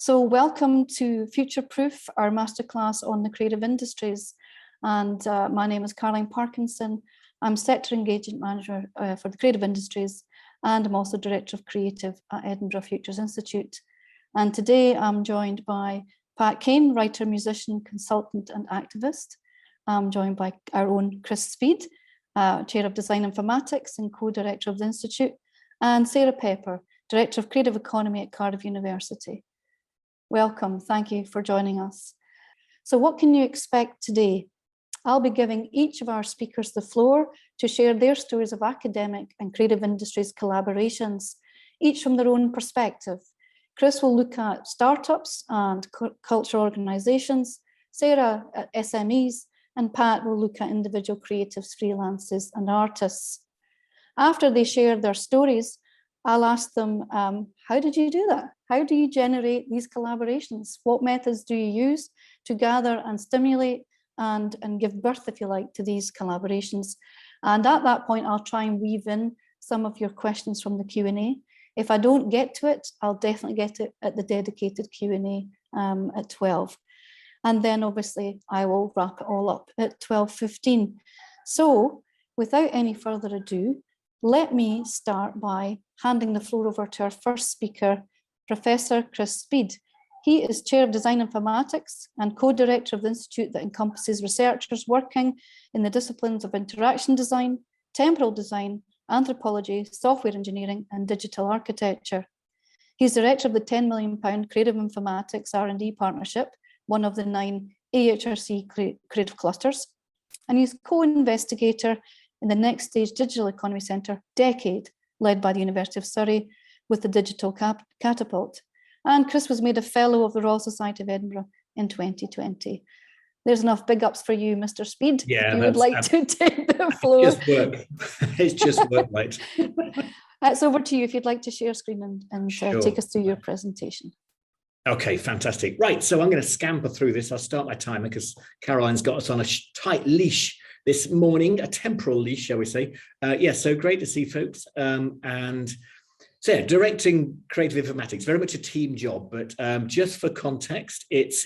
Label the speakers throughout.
Speaker 1: So welcome to Future Proof, our masterclass on the creative industries. And my name is Caroline Parkinson. I'm Sector Engagement Manager for the creative industries, and I'm also Director of Creative at Edinburgh Futures Institute. And today I'm joined by Pat Kane, writer, musician, consultant and activist. I'm joined by our own Chris Speed, Chair of Design Informatics and Co-Director of the Institute, and Sarah Pepper, Director of Creative Economy at Cardiff University. Welcome, thank you for joining us. So what can you expect today? I'll be giving each of our speakers the floor to share their stories of academic and creative industries collaborations, each from their own perspective. Chris will look at startups and cultural organisations, Sarah at SMEs, and Pat will look at individual creatives, freelancers and artists. After they share their stories, I'll ask them, how did you do that? How do you generate these collaborations? What methods do you use to gather and stimulate and give birth, if you like, to these collaborations? And at that point, I'll try and weave in some of your questions from the Q&A. If I don't get to it, I'll definitely get it at the dedicated Q&A at 12. And then obviously I will wrap it all up at 12:15. So without any further ado, let me start by handing the floor over to our first speaker, Professor Chris Speed. He is Chair of Design Informatics and Co-Director of the Institute that encompasses researchers working in the disciplines of interaction design, temporal design, anthropology, software engineering, and digital architecture. He's Director of the £10 million Creative Informatics R&D Partnership, one of the 9 AHRC creative clusters, and he's co-investigator in the Next Stage Digital Economy Centre, Decade, led by the University of Surrey with the Digital Catapult. And Chris was made a Fellow of the Royal Society of Edinburgh in 2020. There's enough big ups for you, Mr. Speed.
Speaker 2: Yeah,
Speaker 1: if you would like to take the floor.
Speaker 2: Just work. It's just work, right?
Speaker 1: It's over to you if you'd like to share screen and
Speaker 2: Sure.
Speaker 1: take us through your presentation.
Speaker 2: Okay, fantastic. Right, so I'm going to scamper through this. I'll start my timer because Caroline's got us on a tight leash this morning, a temporal leash, shall we say. So great to see folks. And so yeah, directing Creative Informatics, very much a team job, but just for context, it's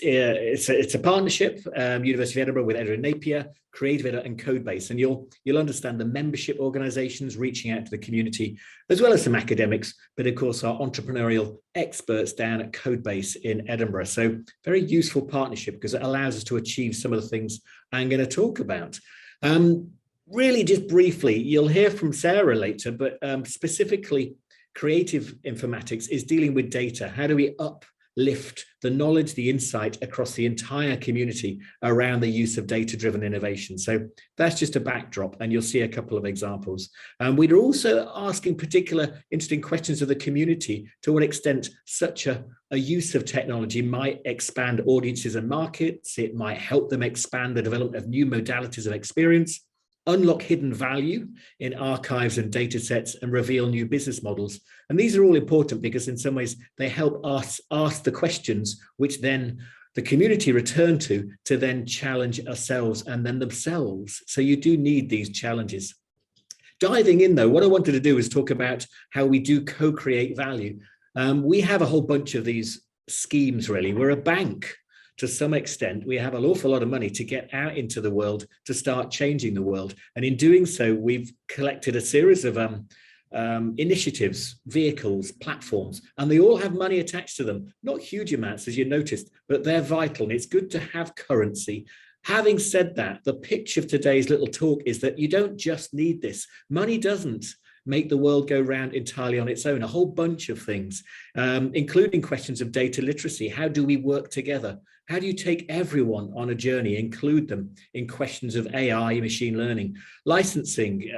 Speaker 2: a partnership, University of Edinburgh with Edinburgh Napier, Creative Edinburgh and Codebase, and you'll understand the membership organisations reaching out to the community, as well as some academics, but of course our entrepreneurial experts down at Codebase in Edinburgh. So very useful partnership because it allows us to achieve some of the things I'm going to talk about. Really just briefly, you'll hear from Sarah later, but specifically Creative Informatics is dealing with data. How do we uplift the knowledge, the insight across the entire community around the use of data-driven innovation? So that's just a backdrop, and you'll see a couple of examples. We're also asking particular interesting questions of the community, to what extent such a use of technology might expand audiences and markets. It might help them expand the development of new modalities of experience, unlock hidden value in archives and data sets, and reveal new business models. And these are all important because in some ways they help us ask the questions which then the community return to then challenge ourselves and then themselves. So you do need these challenges. Diving in though, what I wanted to do is talk about how we do co-create value. We have a whole bunch of these schemes really. We're a bank. To some extent, we have an awful lot of money to get out into the world, to start changing the world. And in doing so, we've collected a series of initiatives, vehicles, platforms, and they all have money attached to them. Not huge amounts, as you noticed, but they're vital. And it's good to have currency. Having said that, the pitch of today's little talk is that you don't just need this. Money doesn't make the world go round entirely on its own. A whole bunch of things, including questions of data literacy. How do we work together? How do you take everyone on a journey, include them in questions of AI, machine learning, licensing,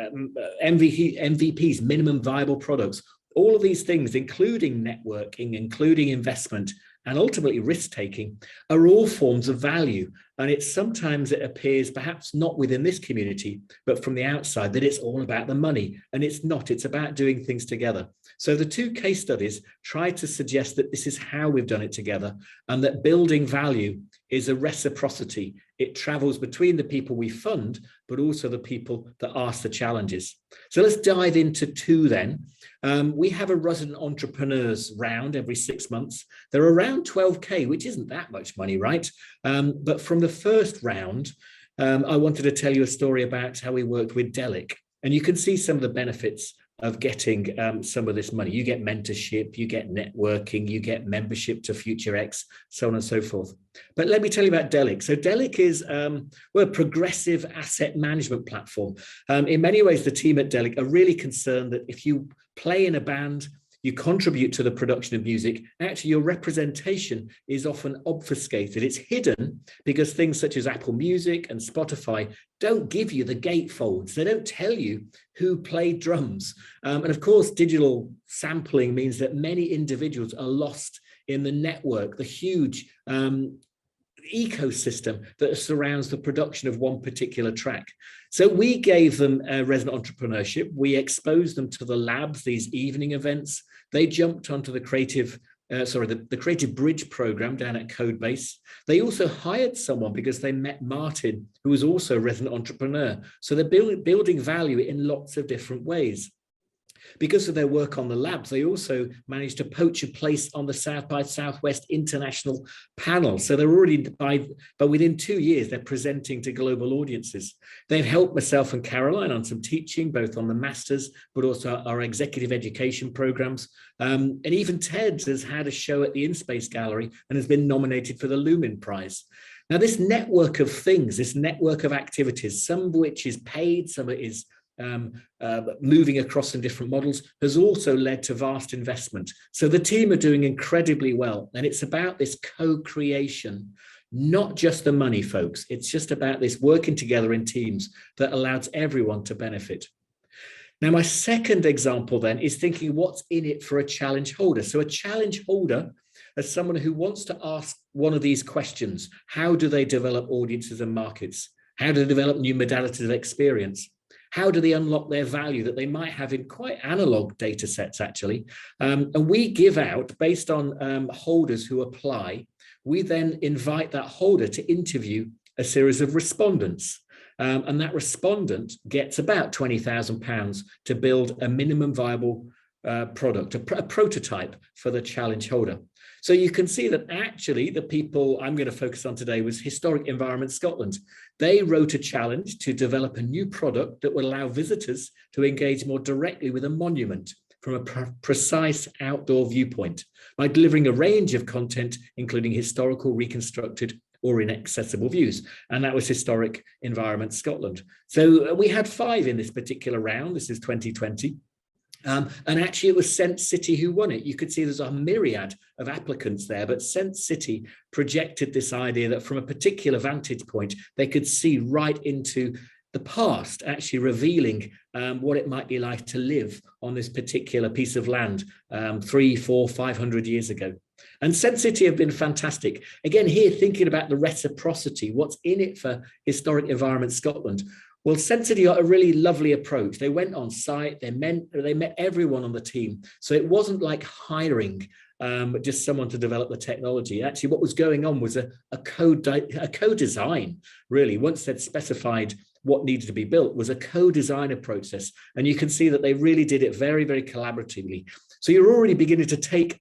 Speaker 2: MVPs, minimum viable products, all of these things, including networking, including investment, and ultimately risk-taking, are all forms of value. And sometimes it appears, perhaps not within this community, but from the outside, that it's all about the money. And it's not, it's about doing things together. So the 2 case studies try to suggest that this is how we've done it together, and that building value is a reciprocity. It travels between the people we fund, but also the people that ask the challenges. So let's dive into two then. We have a resident entrepreneurs round every 6 months. They're around 12K, which isn't that much money, right? But from the first round, I wanted to tell you a story about how we worked with Delic. And you can see some of the benefits of getting some of this money. You get mentorship, you get networking, you get membership to Future X, so on and so forth. But let me tell you about Delic. So Delic is we're a progressive asset management platform. In many ways, the team at Delic are really concerned that if you play in a band, you contribute to the production of music, actually your representation is often obfuscated. It's hidden because things such as Apple Music and Spotify don't give you the gatefolds. They don't tell you who played drums. And of course, digital sampling means that many individuals are lost in the network, the huge ecosystem that surrounds the production of one particular track. So we gave them resident entrepreneurship. We exposed them to the labs, these evening events. They jumped onto the Creative Bridge program down at Codebase. They also hired someone because they met Martin, who was also a resident entrepreneur. So they're building value in lots of different ways. Because of their work on the labs, they also managed to poach a place on the South by Southwest International panel. So they're already, but within 2 years, they're presenting to global audiences. They've helped myself and Caroline on some teaching, both on the masters, but also our executive education programs. And even Ted has had a show at the InSpace Gallery and has been nominated for the Lumen Prize. Now, this network of things, this network of activities, some of which is paid, some of it is moving across some different models, has also led to vast investment. So the team are doing incredibly well. And it's about this co-creation, not just the money, folks. It's just about this working together in teams that allows everyone to benefit. Now, my second example then is thinking what's in it for a challenge holder. So a challenge holder as someone who wants to ask one of these questions: how do they develop audiences and markets? How do they develop new modalities of experience? How do they unlock their value that they might have in quite analog data sets, actually? And we give out, based on holders who apply, we then invite that holder to interview a series of respondents. And that respondent gets about £20,000 to build a minimum viable product, a prototype for the challenge holder. So you can see that actually the people I'm going to focus on today was Historic Environment Scotland. They wrote a challenge to develop a new product that would allow visitors to engage more directly with a monument from a precise outdoor viewpoint by delivering a range of content, including historical, reconstructed, or inaccessible views. And that was Historic Environment Scotland. So we had 5 in this particular round. This is 2020. And actually it was Sense City who won it. You could see there's a myriad of applicants there, but Sense City projected this idea that from a particular vantage point, they could see right into the past, actually revealing what it might be like to live on this particular piece of land 300, 400, 500 years ago. And Sense City have been fantastic. Again, here thinking about the reciprocity, what's in it for Historic Environment Scotland. Well, Sense City got a really lovely approach. They went on site, they met everyone on the team. So it wasn't like hiring just someone to develop the technology. Actually, what was going on was a co-design, really. Once they'd specified what needed to be built, was a co-designer process. And you can see that they really did it very, very collaboratively. So you're already beginning to take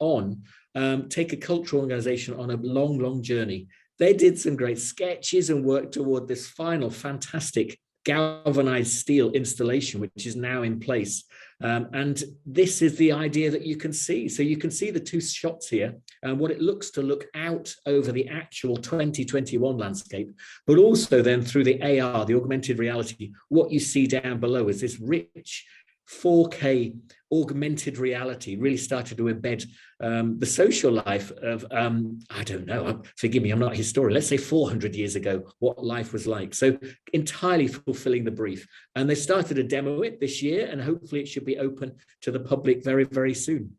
Speaker 2: a cultural organization on a long, long journey. They did some great sketches and worked toward this final fantastic galvanized steel installation, which is now in place. And this is the idea that you can see. So you can see the 2 shots here and what it looks to look out over the actual 2021 landscape, but also then through the AR, the augmented reality, what you see down below is this rich 4K augmented reality really started to embed the social life of, I don't know, forgive me, I'm not a historian, let's say 400 years ago, what life was like. So entirely fulfilling the brief. And they started to demo it this year, and hopefully it should be open to the public very, very soon.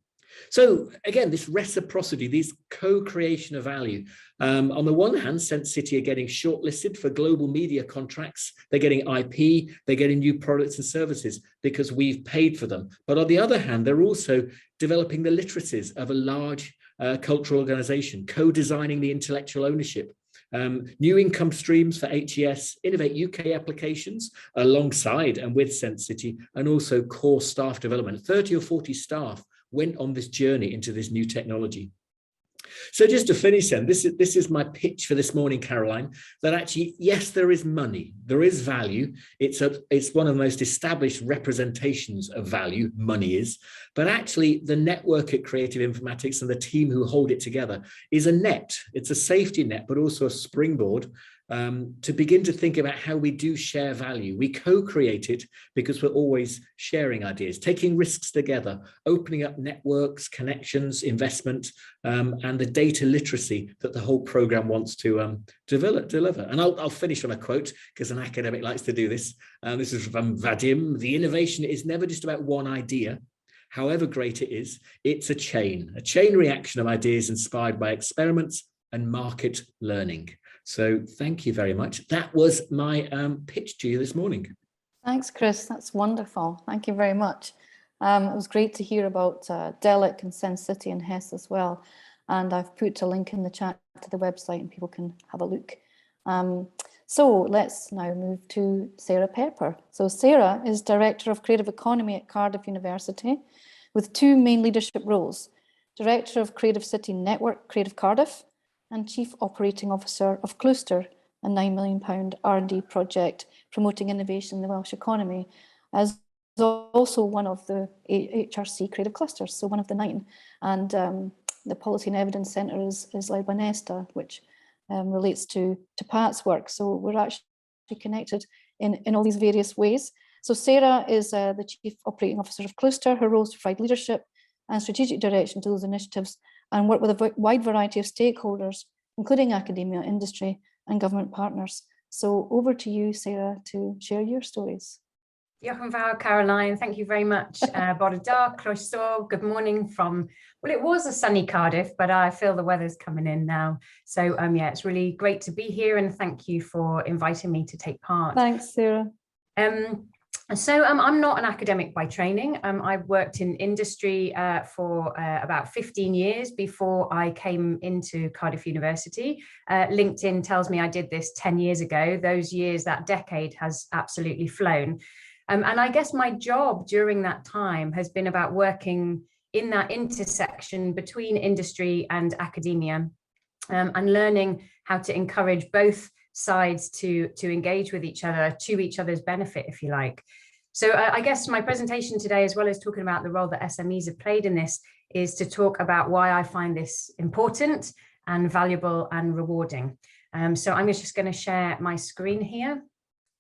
Speaker 2: So again, this reciprocity, this co-creation of value. On the one hand, Sense City are getting shortlisted for global media contracts. They're getting IP, they're getting new products and services because we've paid for them. But on the other hand, they're also developing the literacies of a large cultural organization, co-designing the intellectual ownership, new income streams for HES, Innovate UK applications alongside and with Sense City, and also core staff development. 30 or 40 staff went on this journey into this new technology. So just to finish then, this is my pitch for this morning, Caroline, that actually, yes, there is money, there is value. It's one of the most established representations of value, money is, but actually the network at Creative Informatics and the team who hold it together is a net. It's a safety net, but also a springboard to begin to think about how we do share value. We co-create it because we're always sharing ideas, taking risks together, opening up networks, connections, investment, and the data literacy that the whole program wants to deliver. And I'll finish on a quote because an academic likes to do this. This is from Vadim. The innovation is never just about one idea. However great it is, it's a chain reaction of ideas inspired by experiments and market learning. So thank you very much. That was my pitch to you this morning.
Speaker 1: Thanks, Chris. That's wonderful. Thank you very much. It was great to hear about Delic and Sense City and HES as well. And I've put a link in the chat to the website and people can have a look. So let's now move to Sarah Pepper. So Sarah is Director of Creative Economy at Cardiff University with two main leadership roles: Director of Creative City Network, Creative Cardiff, and Chief Operating Officer of Cluster, a £9 million R&D project promoting innovation in the Welsh economy, as also one of the HRC creative clusters, so one of the 9. And the Policy and Evidence Centre is led by Nesta, which relates to Pat's work. So we're actually connected in all these various ways. So Sarah is the Chief Operating Officer of Cluster. Her roles provide leadership and strategic direction to those initiatives and work with a wide variety of stakeholders, including academia, industry, and government partners. So over to you, Sarah, to share your stories.
Speaker 3: Jochen Val, Caroline, thank you very much. Bore da, croeso, good morning from, well, it was a sunny Cardiff, but I feel the weather's coming in now. So yeah, it's really great to be here and thank you for inviting me to take part.
Speaker 1: Thanks, Sarah.
Speaker 3: So I'm not an academic by training. I worked in industry for about 15 years before I came into Cardiff University. LinkedIn tells me I did this 10 years ago. Those years, that decade has absolutely flown. And I guess my job during that time has been about working in that intersection between industry and academia and learning how to encourage both sides to engage with each other to each other's benefit, if you like. So I guess my presentation today, as well as talking about the role that SMEs have played in this, is to talk about why I find this important and valuable and rewarding. So I'm just going to share my screen here.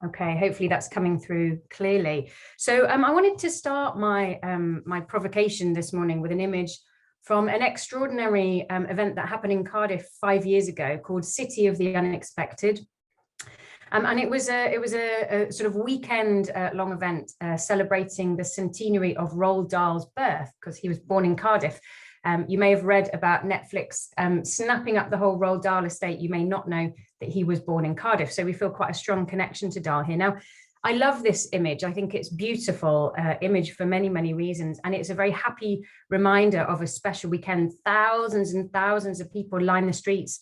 Speaker 3: Okay, hopefully that's coming through clearly. So I wanted to start my my provocation this morning with an image from an extraordinary event that happened in Cardiff 5 years ago called City of the Unexpected. And it was a sort of weekend long event celebrating the centenary of Roald Dahl's birth, because he was born in Cardiff. You may have read about Netflix snapping up the whole Roald Dahl estate. You may not know that he was born in Cardiff. So we feel quite a strong connection to Dahl here. Now, I love this image. I think it's beautiful image for many, many reasons. And it's a very happy reminder of a special weekend. Thousands and thousands of people line the streets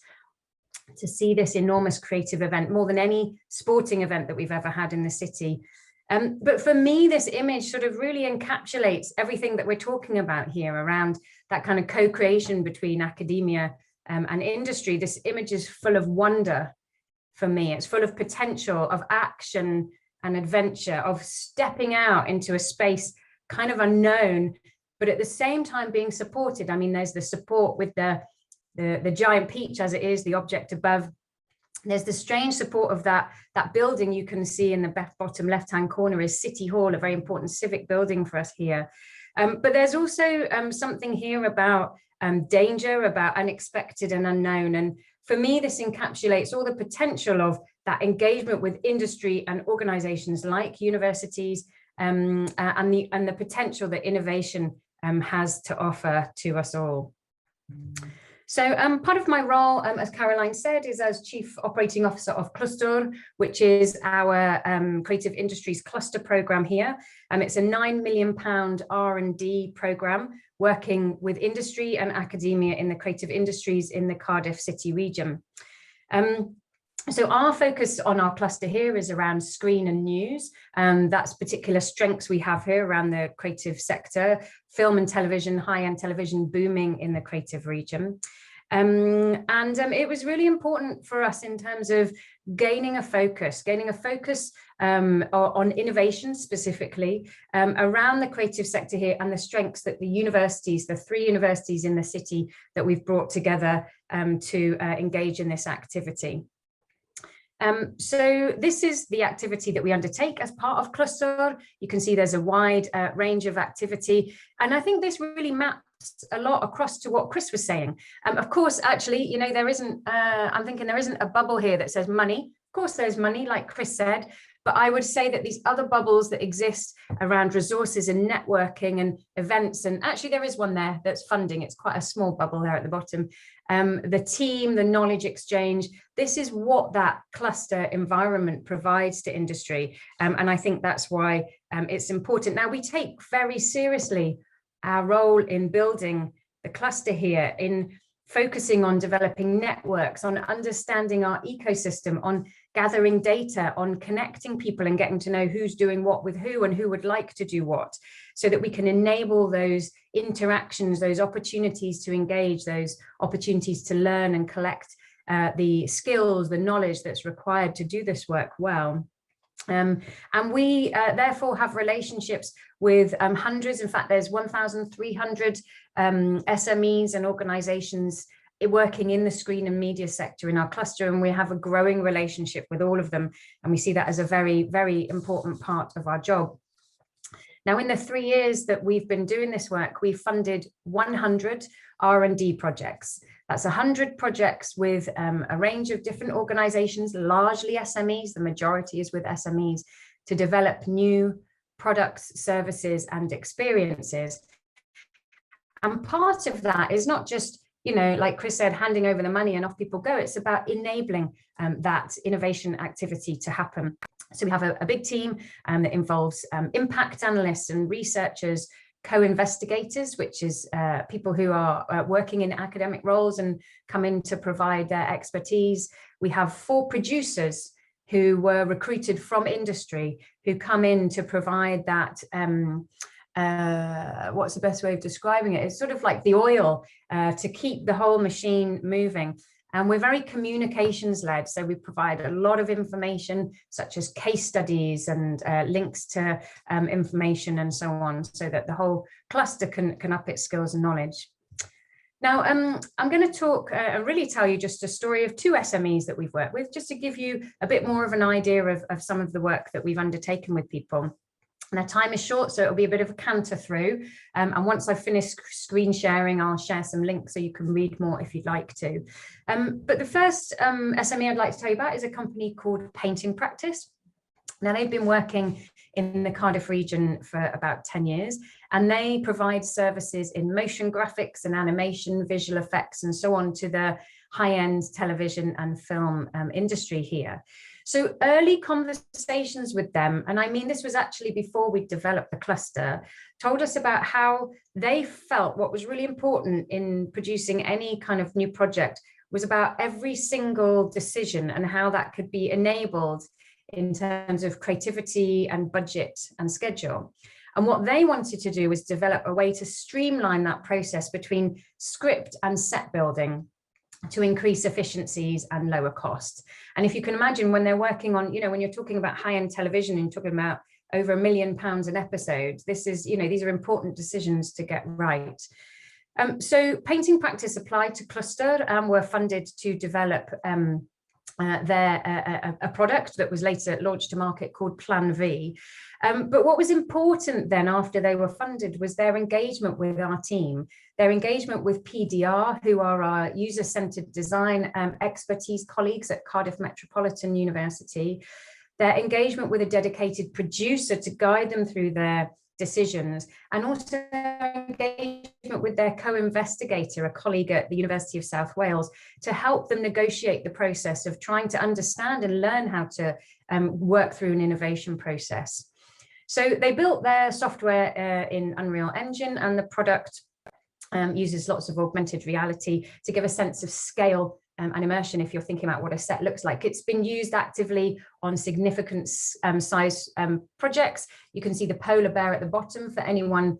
Speaker 3: to see this enormous creative event, more than any sporting event that we've ever had in the city. But for me, this image sort of really encapsulates everything that we're talking about here around that kind of co-creation between academia and industry. This image is full of wonder for me. It's full of potential, of action and adventure, of stepping out into a space kind of unknown, but at the same time being supported. I mean, there's the support with the giant peach as it is, the object above. There's the strange support of that building you can see in the bottom left-hand corner is City Hall, a very important civic building for us here. But there's also something here about danger, about unexpected and unknown. And for me, this encapsulates all the potential of that engagement with industry and organizations like universities and the potential that innovation has to offer to us all. So part of my role, as Caroline said, is as Chief Operating Officer of Cluster, which is our Creative Industries Cluster program here. It's a £9 million R&D program working with industry and academia in the creative industries in the Cardiff City region. So our focus on our cluster here is around screen and news. That's particular strengths we have here around the creative sector, film and television, high-end television booming in the creative region. It was really important for us in terms of gaining a focus on innovation specifically around the creative sector here, and the strengths that the universities, the 3 universities in the city that we've brought together to engage in this activity. So this is the activity that we undertake as part of Cluster. You can see there's a wide range of activity, and I think this really maps a lot across to what Chris was saying. Of course, actually, you know, there isn't, I'm thinking there isn't a bubble here that says money. Of course, there's money, like Chris said, but I would say that these other bubbles that exist around resources and networking and events, and actually there is one there that's funding. It's quite a small bubble there at the bottom. The team, the knowledge exchange, this is what that cluster environment provides to industry. And I think that's why it's important. Now, we take very seriously our role in building the cluster here, in focusing on developing networks, on understanding our ecosystem, on gathering data, on connecting people and getting to know who's doing what with who and who would like to do what, so that we can enable those interactions, those opportunities to engage, those opportunities to learn and collect the skills, the knowledge that's required to do this work well. And we therefore have relationships with hundreds, in fact, there's 1,300 SMEs and organizations working in the screen and media sector in our cluster, and we have a growing relationship with all of them, and we see that as a very, very important part of our job. Now, in the 3 years that we've been doing this work, we've funded 100 R&D projects. That's 100 projects with a range of different organizations, largely SMEs, the majority is with SMEs, to develop new products, services, and experiences. And part of that is not just, you know, like Chris said, handing over the money and off people go. It's about enabling that innovation activity to happen. So we have a big team that involves impact analysts and researchers, co-investigators, which is people who are working in academic roles and come in to provide their expertise. We have 4 producers who were recruited from industry, who come in to provide that, what's the best way of describing it? It's sort of like the oil to keep the whole machine moving. And we're very communications led. So we provide a lot of information, such as case studies and links to information and so on, so that the whole cluster can up its skills and knowledge. Now, I'm going to talk and really tell you just a story of 2 SMEs that we've worked with, just to give you a bit more of an idea of some of the work that we've undertaken with people. Now, time is short, so it'll be a bit of a canter through. And once I've finished screen sharing, I'll share some links so you can read more if you'd like to. But the first SME I'd like to tell you about is a company called Painting Practice. Now, they've been working in the Cardiff region for about 10 years, and they provide services in motion graphics and animation, visual effects, and so on to the high-end television and film industry here. So early conversations with them, and I mean, this was actually before we developed the cluster, told us about how they felt what was really important in producing any kind of new project was about every single decision and how that could be enabled in terms of creativity and budget and schedule. And what they wanted to do was develop a way to streamline that process between script and set building, to increase efficiencies and lower costs. And if you can imagine, when they're working on, you know, when you're talking about high-end television and talking about over £1 million an episode, this is, you know, these are important decisions to get right. So Painting Practice applied to Cluster and were funded to develop a product that was later launched to market called Plan V. But what was important then after they were funded was their engagement with our team, their engagement with PDR, who are our user-centered design expertise colleagues at Cardiff Metropolitan University, their engagement with a dedicated producer to guide them through their decisions, and also their engagement with their co-investigator, a colleague at the University of South Wales, to help them negotiate the process of trying to understand and learn how to work through an innovation process. So they built their software in Unreal Engine, and the product uses lots of augmented reality to give a sense of scale and immersion, if you're thinking about what a set looks like. It's been used actively on significant size projects. You can see the polar bear at the bottom for anyone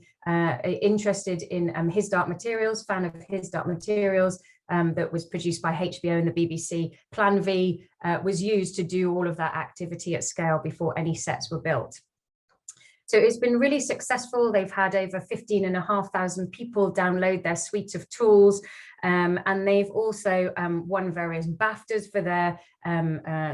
Speaker 3: interested in His Dark Materials, fan of His Dark Materials, that was produced by HBO and the BBC. Plan V was used to do all of that activity at scale before any sets were built. So it's been really successful. They've had over 15,500 people download their suite of tools, and they've also won various BAFTAs for their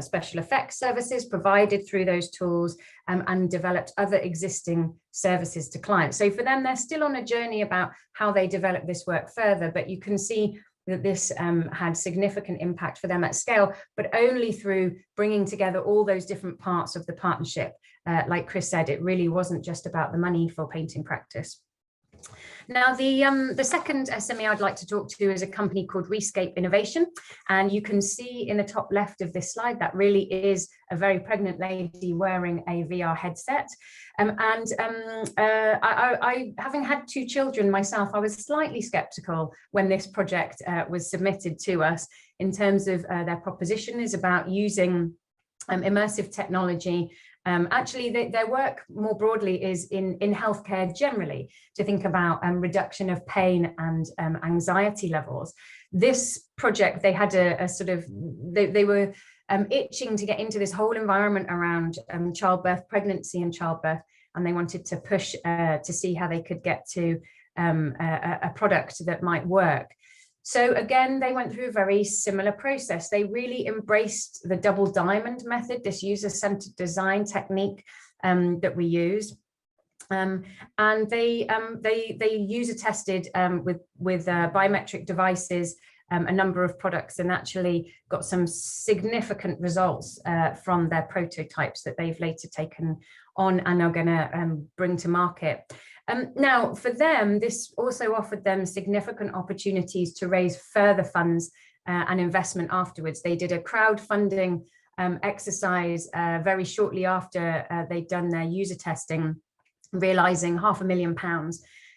Speaker 3: special effects services provided through those tools, and developed other existing services to clients. So for them, they're still on a journey about how they develop this work further, but you can see that this had significant impact for them at scale, but only through bringing together all those different parts of the partnership. Like Chris said, it really wasn't just about the money for painting practice. Now, the second SME I'd like to talk to is a company called Rescape Innovation. And you can see in the top left of this slide, that really is a very pregnant lady wearing a VR headset. I, having had 2 children myself, I was slightly skeptical when this project was submitted to us, in terms of their proposition is about using immersive technology. Actually, their work more broadly is in healthcare generally, to think about reduction of pain and anxiety levels. This project, they had a sort of, they were itching to get into this whole environment around childbirth, pregnancy and childbirth, and they wanted to push to see how they could get to a product that might work. So again, they went through a very similar process. They really embraced the double diamond method, this user-centered design technique that we use. And they user tested with biometric devices a number of products, and actually got some significant results from their prototypes that they've later taken on and are going to bring to market. Now, for them, this also offered them significant opportunities to raise further funds and investment afterwards. They did a crowdfunding exercise very shortly after they'd done their user testing, realizing £500,000.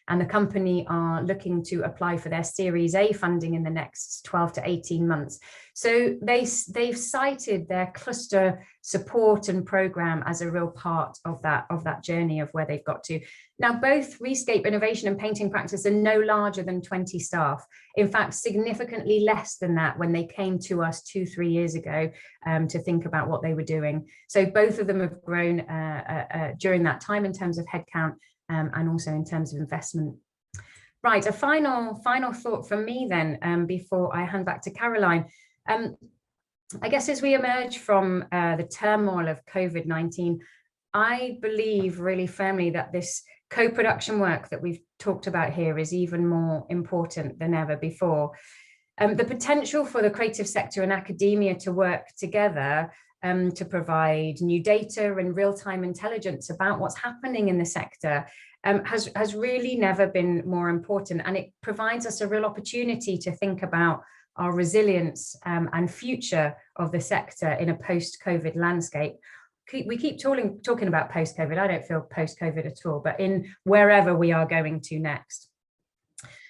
Speaker 3: And the company are looking to apply for their Series A funding in the next 12 to 18 months. So they've cited their cluster support and program as a real part of that journey of where they've got to. Now, both Rescape Innovation and Painting Practice are no larger than 20 staff. In fact, significantly less than that when they came to us 2-3 years ago to think about what they were doing. So both of them have grown during that time in terms of headcount, and also in terms of investment. Right, a final thought from me then, before I hand back to Caroline. I guess as we emerge from the turmoil of COVID-19, I believe really firmly that this co-production work that we've talked about here is even more important than ever before. The potential for the creative sector and academia to work together to provide new data and real-time intelligence about what's happening in the sector has really never been more important. And it provides us a real opportunity to think about our resilience and future of the sector in a post-COVID landscape. We keep talking about post-COVID. I don't feel post-COVID at all, but in wherever we are going to next.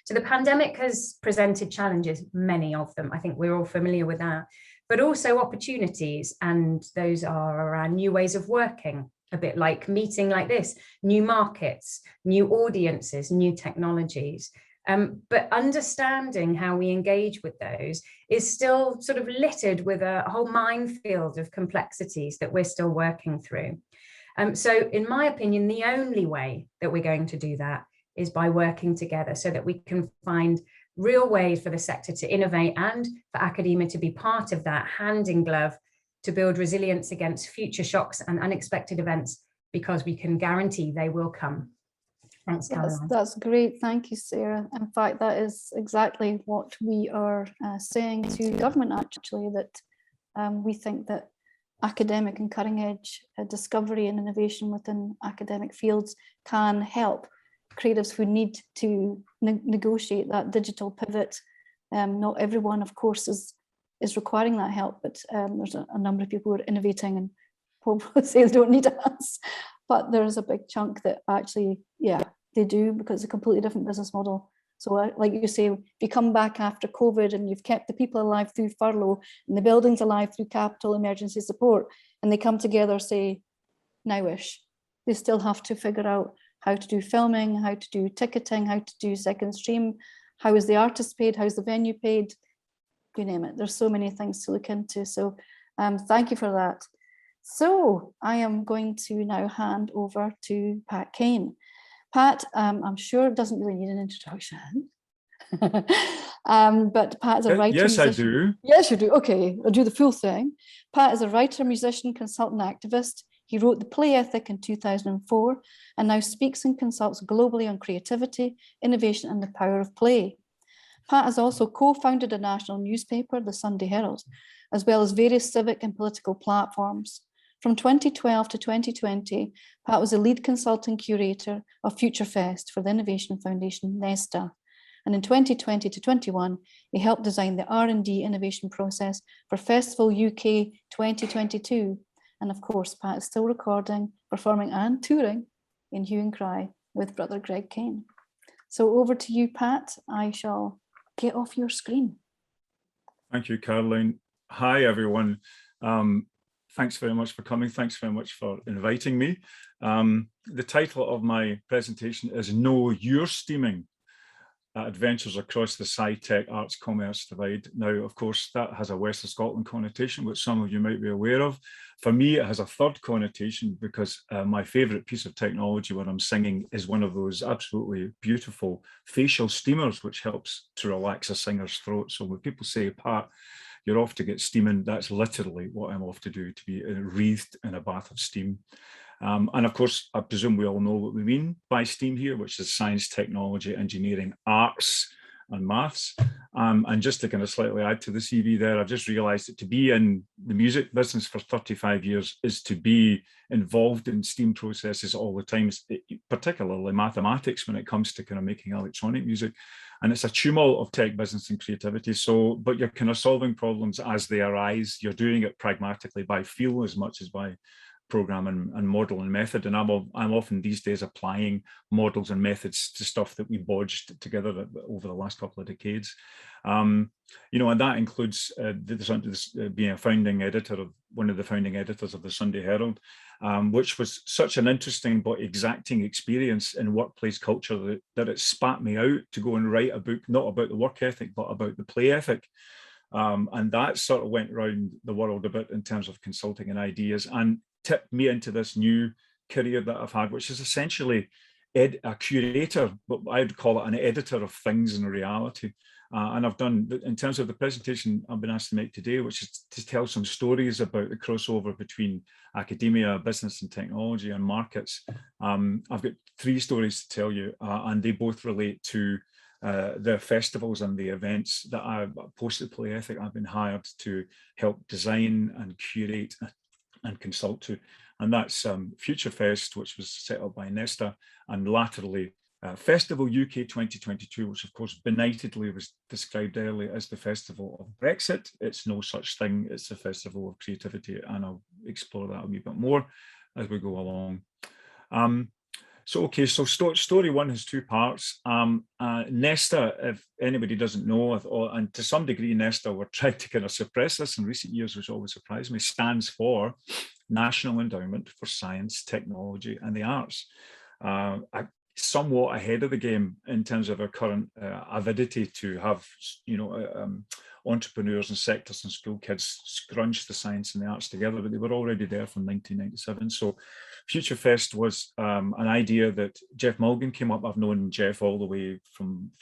Speaker 3: So the pandemic has presented challenges, many of them. I think we're all familiar with that, but also opportunities. And those are around new ways of working, a bit like meeting like this, new markets, new audiences, new technologies. But understanding how we engage with those is still sort of littered with a whole minefield of complexities that we're still working through. So in my opinion, the only way that we're going to do that is by working together, so that we can find real ways for the sector to innovate and for academia to be part of that, hand in glove, to build resilience against future shocks and unexpected events, because we can guarantee they will come. Thanks, Caroline.
Speaker 1: That's great. Thank you, Sarah. In fact, that is exactly what we are saying to government, actually, that we think that academic and cutting edge discovery and innovation within academic fields can help creatives who need to negotiate that digital pivot. Not everyone, of course, is requiring that help, but there's a number of people who are innovating and probably say they don't need us. But there is a big chunk that actually, yeah, they do, because it's a completely different business model So like you say, if you come back after COVID and you've kept the people alive through furlough and the buildings alive through capital emergency support, and they come together, say, nowish, they still have to figure out how to do filming, how to do ticketing, how to do second stream, how is the artist paid, how's the venue paid, you name it. There's so many things to look into. So thank you for that. So I am going to now hand over to Pat Kane. Pat, I'm sure doesn't really need an introduction. But Pat is a writer.
Speaker 4: Yes,
Speaker 1: musician.
Speaker 4: I do.
Speaker 1: Yes, you do. Okay, I'll do the full thing. Pat is a writer, musician, consultant, activist. He wrote The Play Ethic in 2004 and now speaks and consults globally on creativity, innovation, and the power of play. Pat has also co-founded a national newspaper, the Sunday Herald, as well as various civic and political platforms. From 2012 to 2020, Pat was a lead consulting curator of Future Fest for the Innovation Foundation, Nesta. And in 2020 to 21, he helped design the R&D innovation process for Festival UK 2022. And of course, Pat is still recording, performing and touring in Hue and Cry with brother Greg Kane. So over to you, Pat. I shall get off your screen.
Speaker 4: Thank you, Caroline. Hi, everyone. Thanks very much for coming. Thanks very much for inviting me. The title of my presentation is Know Your Steaming, Adventures Across the Sci-Tech Arts Commerce Divide. Now, of course, that has a West of Scotland connotation, which some of you might be aware of. For me, it has a third connotation because my favorite piece of technology when I'm singing is one of those absolutely beautiful facial steamers, which helps to relax a singer's throat. So when people say, Pat, you're off to get steaming, that's literally what I'm off to do, to be wreathed in a bath of steam. And of course, I presume we all know what we mean by STEAM here, which is science, technology, engineering, arts, and maths. And just to kind of slightly add to the CV there, I've just realized that to be in the music business for 35 years is to be involved in STEAM processes all the time, particularly mathematics when it comes to kind of making electronic music. And it's a tumult of tech business and creativity. So, but you're kind of solving problems as they arise. You're doing it pragmatically by feel as much as by program and model and method. And I'm often these days applying models and methods to stuff that we bodged together over the last couple of decades. You know, and that includes being a founding editor of one of the founding editors of the Sunday Herald, which was such an interesting but exacting experience in workplace culture that it spat me out to go and write a book, not about the work ethic, but about the play ethic. And that sort of went around the world a bit in terms of consulting and ideas and tipped me into this new career that I've had, which is essentially a curator, but I'd call it an editor of things in reality. And I've done, in terms of the presentation I've been asked to make today, which is to tell some stories about the crossover between academia, business and technology and markets. I've got 3 stories to tell you, and they both relate to the festivals and the events that I post the Play Ethic. I've been hired to help design and curate and consult to, and that's Future Fest, which was set up by Nesta, and laterally Festival UK 2022, which of course benicedly was described earlier as the Festival of Brexit. It's no such thing, it's the Festival of Creativity, and I'll explore that a wee bit more as we go along. So story 1 has 2 parts. Nesta, if anybody doesn't know, and to some degree Nesta were trying to kind of suppress this in recent years, which always surprised me, stands for National Endowment for Science, Technology and the Arts. Somewhat ahead of the game in terms of our current avidity to have, you know, entrepreneurs and sectors and school kids scrunch the science and the arts together, but they were already there from 1997. So Future Fest was an idea that Jeff Mulligan came up. I've known Jeff all the way from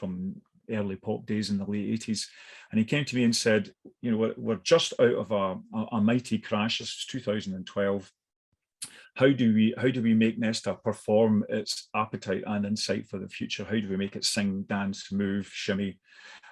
Speaker 4: early pop days in the late 80s. And he came to me and said, you know, we're just out of a mighty crash. This was 2012. How do we make Nesta perform its appetite and insight for the future? How do we make it sing, dance, move, shimmy?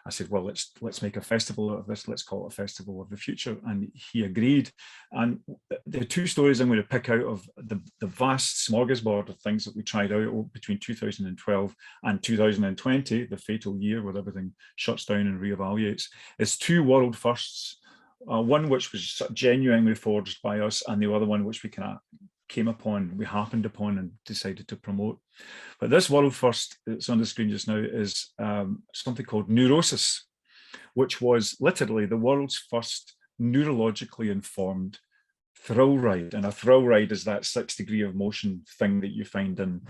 Speaker 4: I said, well, let's make a festival of this. Let's call it a Festival of the Future. And he agreed. And the 2 stories I'm going to pick out of the vast smorgasbord of things that we tried out between 2012 and 2020, the fatal year where everything shuts down and reevaluates, is 2 world firsts. One which was genuinely forged by us, and the other one which we kind of we happened upon and decided to promote. But this world first that's on the screen just now is something called Neurosis, which was literally the world's first neurologically informed thrill ride. And a thrill ride is that 6 degree of motion thing that you find in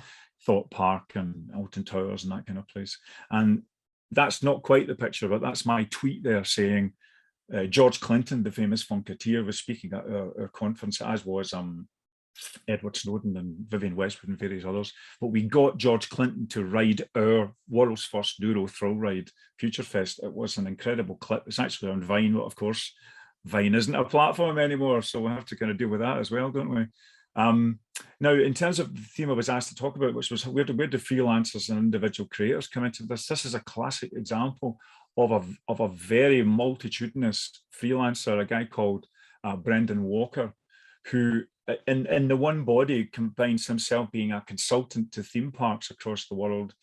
Speaker 4: Thorpe Park and Alton Towers and that kind of place. And that's not quite the picture, but that's my tweet there saying George Clinton, the famous funketeer, was speaking at our conference, as was Edward Snowden and Vivienne Westwood and various others. But we got George Clinton to ride our world's first neuro thrill ride, Future Fest. It was an incredible clip. It's actually on Vine, but of course, Vine isn't a platform anymore, so we have to kind of deal with that as well, don't we? Now, in terms of the theme I was asked to talk about, which was where do freelancers and individual creators come into this? This is a classic example of a very multitudinous freelancer, a guy called Brendan Walker, who in the one body combines himself being a consultant to theme parks across the world.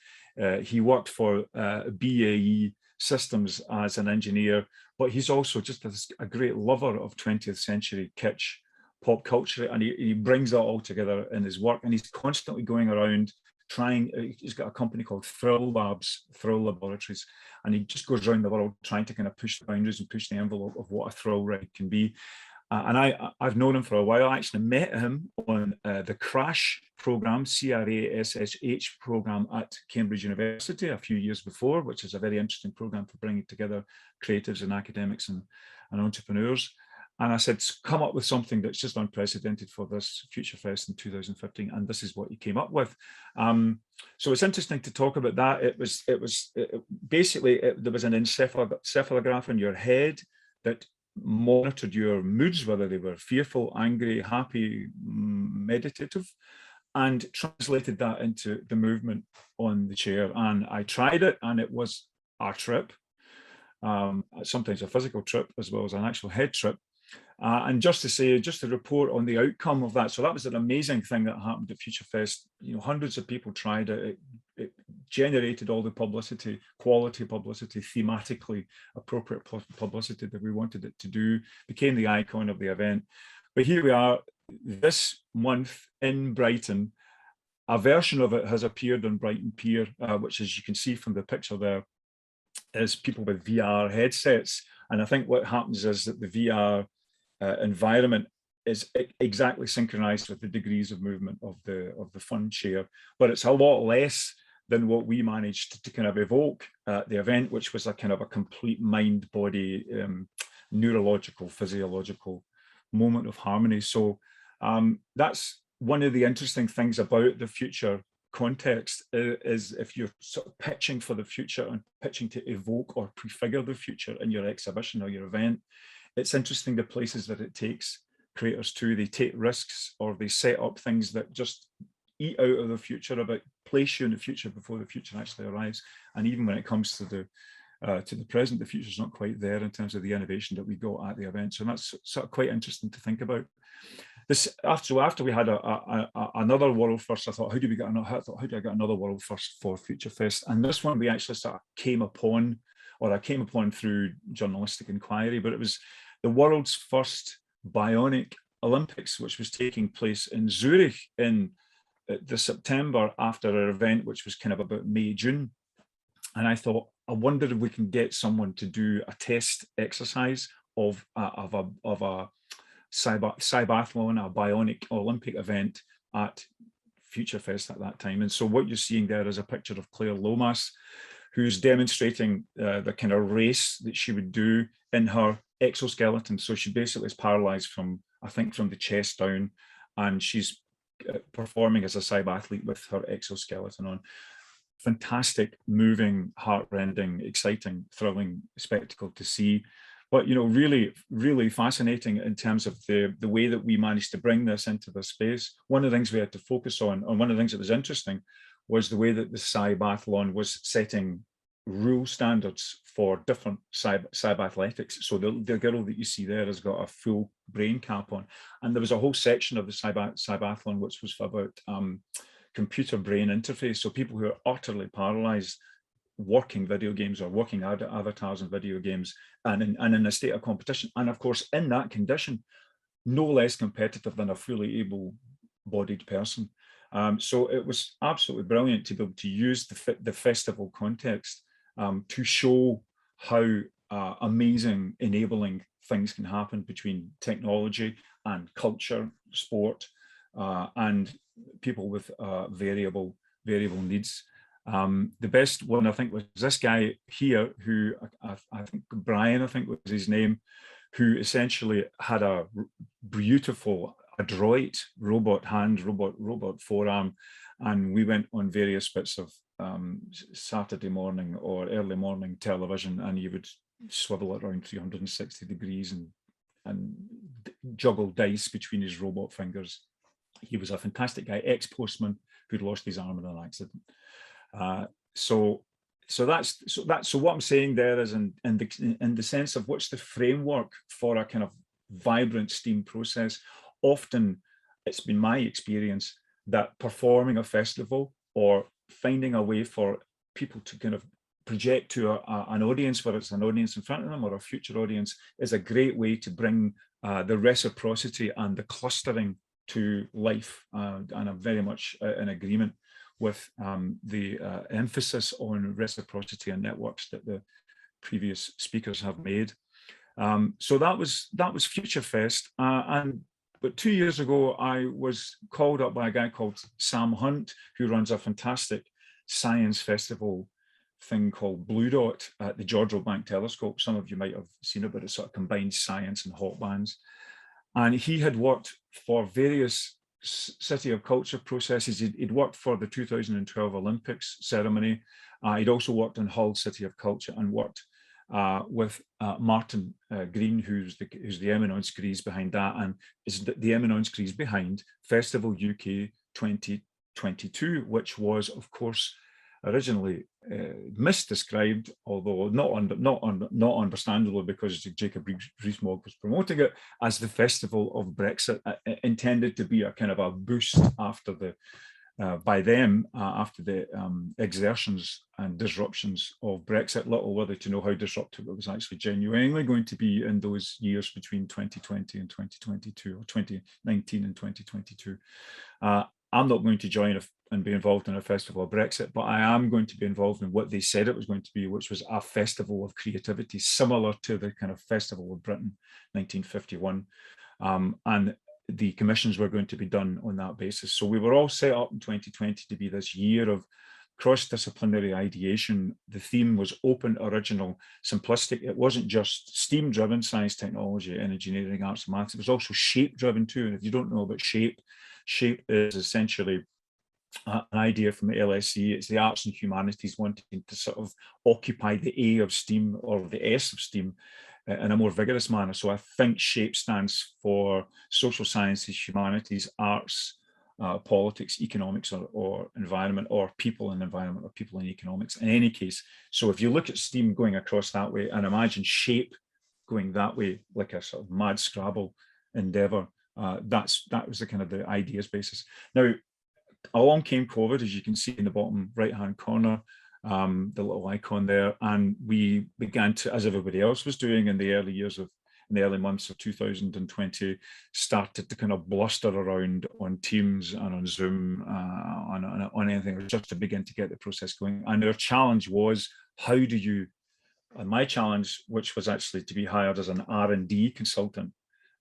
Speaker 4: He worked for BAE Systems as an engineer, but he's also just a great lover of 20th century kitsch pop culture, and he brings that all together in his work, and he's constantly going around he's got a company called Thrill Laboratories, and he just goes around the world trying to kind of push the boundaries and push the envelope of what a thrill ride can be. And I've known him for a while. I actually met him on the CRASH program, CRASSH program at Cambridge University a few years before, which is a very interesting program for bringing together creatives and academics and entrepreneurs. And I said, come up with something that's just unprecedented for this Future Fest in 2015. And this is what he came up with. So it's interesting to talk about that. It was basically, there was an encephalograph in your head that monitored your moods, whether they were fearful, angry, happy, meditative, and translated that into the movement on the chair. And I tried it, and it was a trip, sometimes a physical trip as well as an actual head trip. And just to report on the outcome of that. So that was an amazing thing that happened at Future Fest. You know, hundreds of people tried it. It generated all the publicity, quality publicity, thematically appropriate publicity that we wanted it to do, became the icon of the event. But here we are this month in Brighton. A version of it has appeared on Brighton Pier, which, as you can see from the picture there, is people with VR headsets. And I think what happens is that the VR environment is exactly synchronized with the degrees of movement of the fun chair, but it's a lot less than what we managed to kind of evoke at the event, which was a kind of a complete mind-body, neurological, physiological moment of harmony. So that's one of the interesting things about the future context, is if you're sort of pitching for the future and pitching to evoke or prefigure the future in your exhibition or your event, it's interesting the places that it takes creators to. They take risks, or they set up things that just eat out of the future, about place you in the future before the future actually arrives. And even when it comes to the present, the future's not quite there in terms of the innovation that we got at the event. So that's sort of quite interesting to think about. This after we had another world first, I thought, how do I get another world first for Future Fest? And this one we actually sort of came upon through journalistic inquiry, but it was the world's first bionic Olympics, which was taking place in Zurich in the September after an event which was kind of about May, June. And I thought, I wonder if we can get someone to do a test exercise of a cybathlon, a bionic Olympic event at Future Fest at that time. And so what you're seeing there is a picture of Claire Lomas, who's demonstrating the kind of race that she would do in her exoskeleton. So she basically is paralyzed from the chest down, and she's performing as a cybathlete with her exoskeleton on. Fantastic, moving, heart-rending, exciting, thrilling spectacle to see. But, you know, really, really fascinating in terms of the way that we managed to bring this into the space. One of the things we had to focus on, and one of the things that was interesting, was the way that the cybathlon was setting rule standards for different cybathletics. So the girl that you see there has got a full brain cap on. And there was a whole section of the cybathlon which was about computer brain interface. So people who are utterly paralyzed working video games or working avatars in video games and in a state of competition. And of course, in that condition, no less competitive than a fully able able-bodied person. So it was absolutely brilliant to be able to use the festival context to show how amazing enabling things can happen between technology and culture, sport, and people with variable needs. The best one, I think, was this guy here, who I think Brian, I think was his name, who essentially had a beautiful, adroit robot hand, robot forearm, and we went on various bits of Saturday morning or early morning television, and you would swivel it around 360 degrees and juggle dice between his robot fingers. He was a fantastic guy, ex-postman who'd lost his arm in an accident. So what I'm saying there is in the sense of what's the framework for a kind of vibrant STEAM process. Often it's been my experience that performing a festival or finding a way for people to kind of project to an audience, whether it's an audience in front of them or a future audience, is a great way to bring the reciprocity and the clustering to life. And I'm very much in agreement with the emphasis on reciprocity and networks that the previous speakers have made. So that was Future Fest, but 2 years ago I was called up by a guy called Sam Hunt, who runs a fantastic science festival thing called Blue Dot at the George Bank Telescope. Some of you might have seen it, but it sort of combines science and hot bands. And he had worked for various City of Culture processes. He'd worked for the 2012 Olympics ceremony. He'd also worked in Hull City of Culture and worked with Martin Green, who's the Eminence Grise behind that, and is the Eminence Grise behind Festival UK 2022, which was, of course, originally misdescribed, although not understandably, because Jacob Rees-Mogg was promoting it as the Festival of Brexit, intended to be a kind of a boost after the by them after the exertions and disruptions of Brexit. Little were they to know how disruptive it was actually genuinely going to be in those years between 2020 and 2022, or 2019 and 2022. I'm not going to join and be involved in a festival of Brexit, but I am going to be involved in what they said it was going to be, which was a festival of creativity, similar to the kind of Festival of Britain, 1951. And the commissions were going to be done on that basis. So we were all set up in 2020 to be this year of cross-disciplinary ideation. The theme was open, original, simplistic. It wasn't just STEAM-driven, science, technology, engineering, arts, and maths. It was also shape-driven too. And if you don't know about shape is essentially an idea from the LSE. It's the arts and humanities wanting to sort of occupy the A of STEAM or the S of STEAM in a more vigorous manner. So I think SHAPE stands for social sciences, humanities, arts, politics, economics, or environment, or people and environment, or people and economics in any case. So if you look at STEAM going across that way and imagine SHAPE going that way, like a sort of mad Scrabble endeavor, that was the kind of the ideas basis. Now, along came COVID, as you can see in the bottom right-hand corner, the little icon there, and we began to, as everybody else was doing in the early months of 2020, started to kind of bluster around on Teams and on Zoom, on anything, just to begin to get the process going. And our challenge was, how do you, and my challenge, which was actually to be hired as an R&D consultant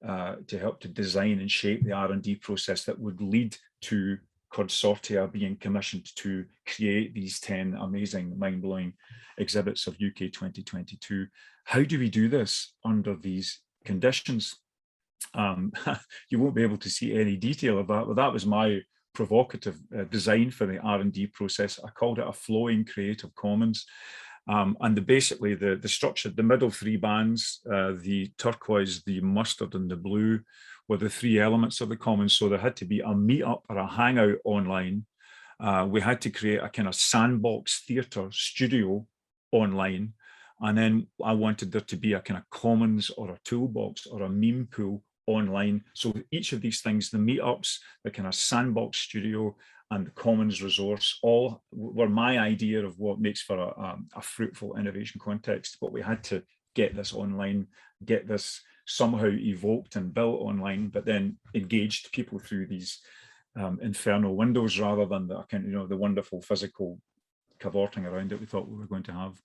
Speaker 4: to help to design and shape the R&D process that would lead to consortia being commissioned to create these 10 amazing, mind-blowing exhibits of UK 2022. How do we do this under these conditions? You won't be able to see any detail of that, but that was my provocative design for the R&D process. I called it a flowing Creative Commons. And basically the structure, the middle three bands, the turquoise, the mustard, and the blue, were the three elements of the commons. So there had to be a meetup or a hangout online. We had to create a kind of sandbox theatre studio online. And then I wanted there to be a kind of commons or a toolbox or a meme pool online. So each of these things, the meetups, the kind of sandbox studio, and the commons resource, all were my idea of what makes for a fruitful innovation context. But we had to get this online, get this somehow evoked and built online, but then engaged people through these infernal windows rather than the kind of, you know, the wonderful physical cavorting around it we thought we were going to have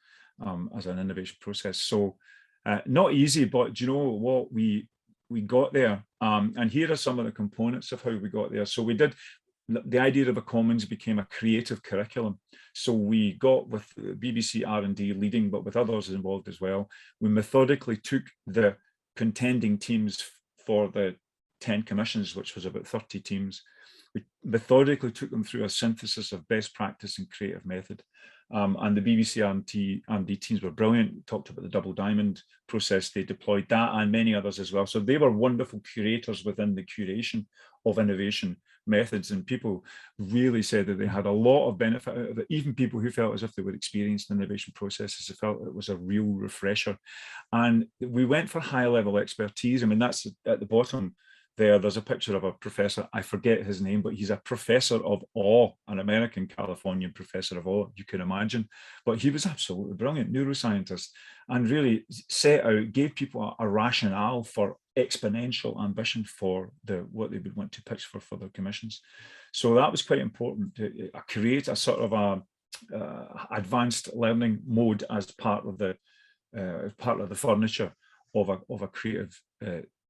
Speaker 4: as an innovation process. So not easy, but do you know what, we got there, and here are some of the components of how we got there. So we did, the idea of a commons became a creative curriculum. So we got, with BBC R&D leading, but with others involved as well, we methodically took the contending teams for the 10 commissions, which was about 30 teams. We methodically took them through a synthesis of best practice and creative method. And the BBC R&D teams were brilliant. We talked about the double diamond process. They deployed that and many others as well. So they were wonderful curators within the curation of innovation methods, and people really said that they had a lot of benefit out of it. Even people who felt as if they were experienced in innovation processes, they felt it was a real refresher. And we went for high level expertise. I mean, that's at the bottom there. There's a picture of a professor, I forget his name, but he's a professor of awe, an American Californian professor of awe, you can imagine. But he was absolutely brilliant, neuroscientist, and really set out, gave people a rationale for exponential ambition for what they would want to pitch for their commissions. So that was quite important to create a sort of a advanced learning mode as part of the furniture of a creative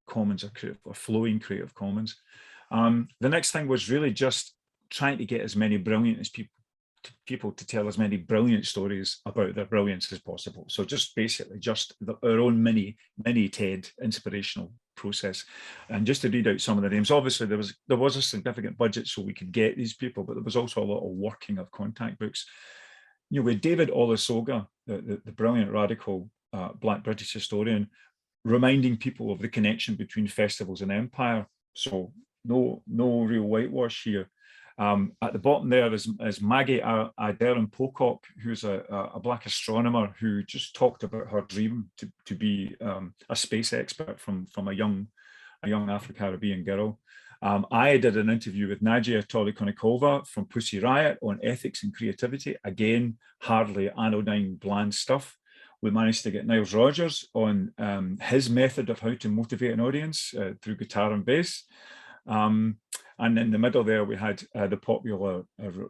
Speaker 4: commons, or flowing creative commons. The next thing was really just trying to get as many brilliant as people to tell as many brilliant stories about their brilliance as possible. So just basically our own mini TED inspirational process. And just to read out some of the names, obviously there was a significant budget so we could get these people, but there was also a lot of working of contact books. You know, with David Olusoga, the brilliant radical Black British historian, reminding people of the connection between festivals and empire. So no real whitewash here. At the bottom there is Maggie Adair Pocock, who's a Black astronomer who just talked about her dream to be a space expert from a young Afro-Caribbean girl. I did an interview with Nadia Tolikonikova from Pussy Riot on ethics and creativity. Again, hardly anodyne bland stuff. We managed to get Niles Rogers on his method of how to motivate an audience through guitar and bass. And in the middle there, we had the popular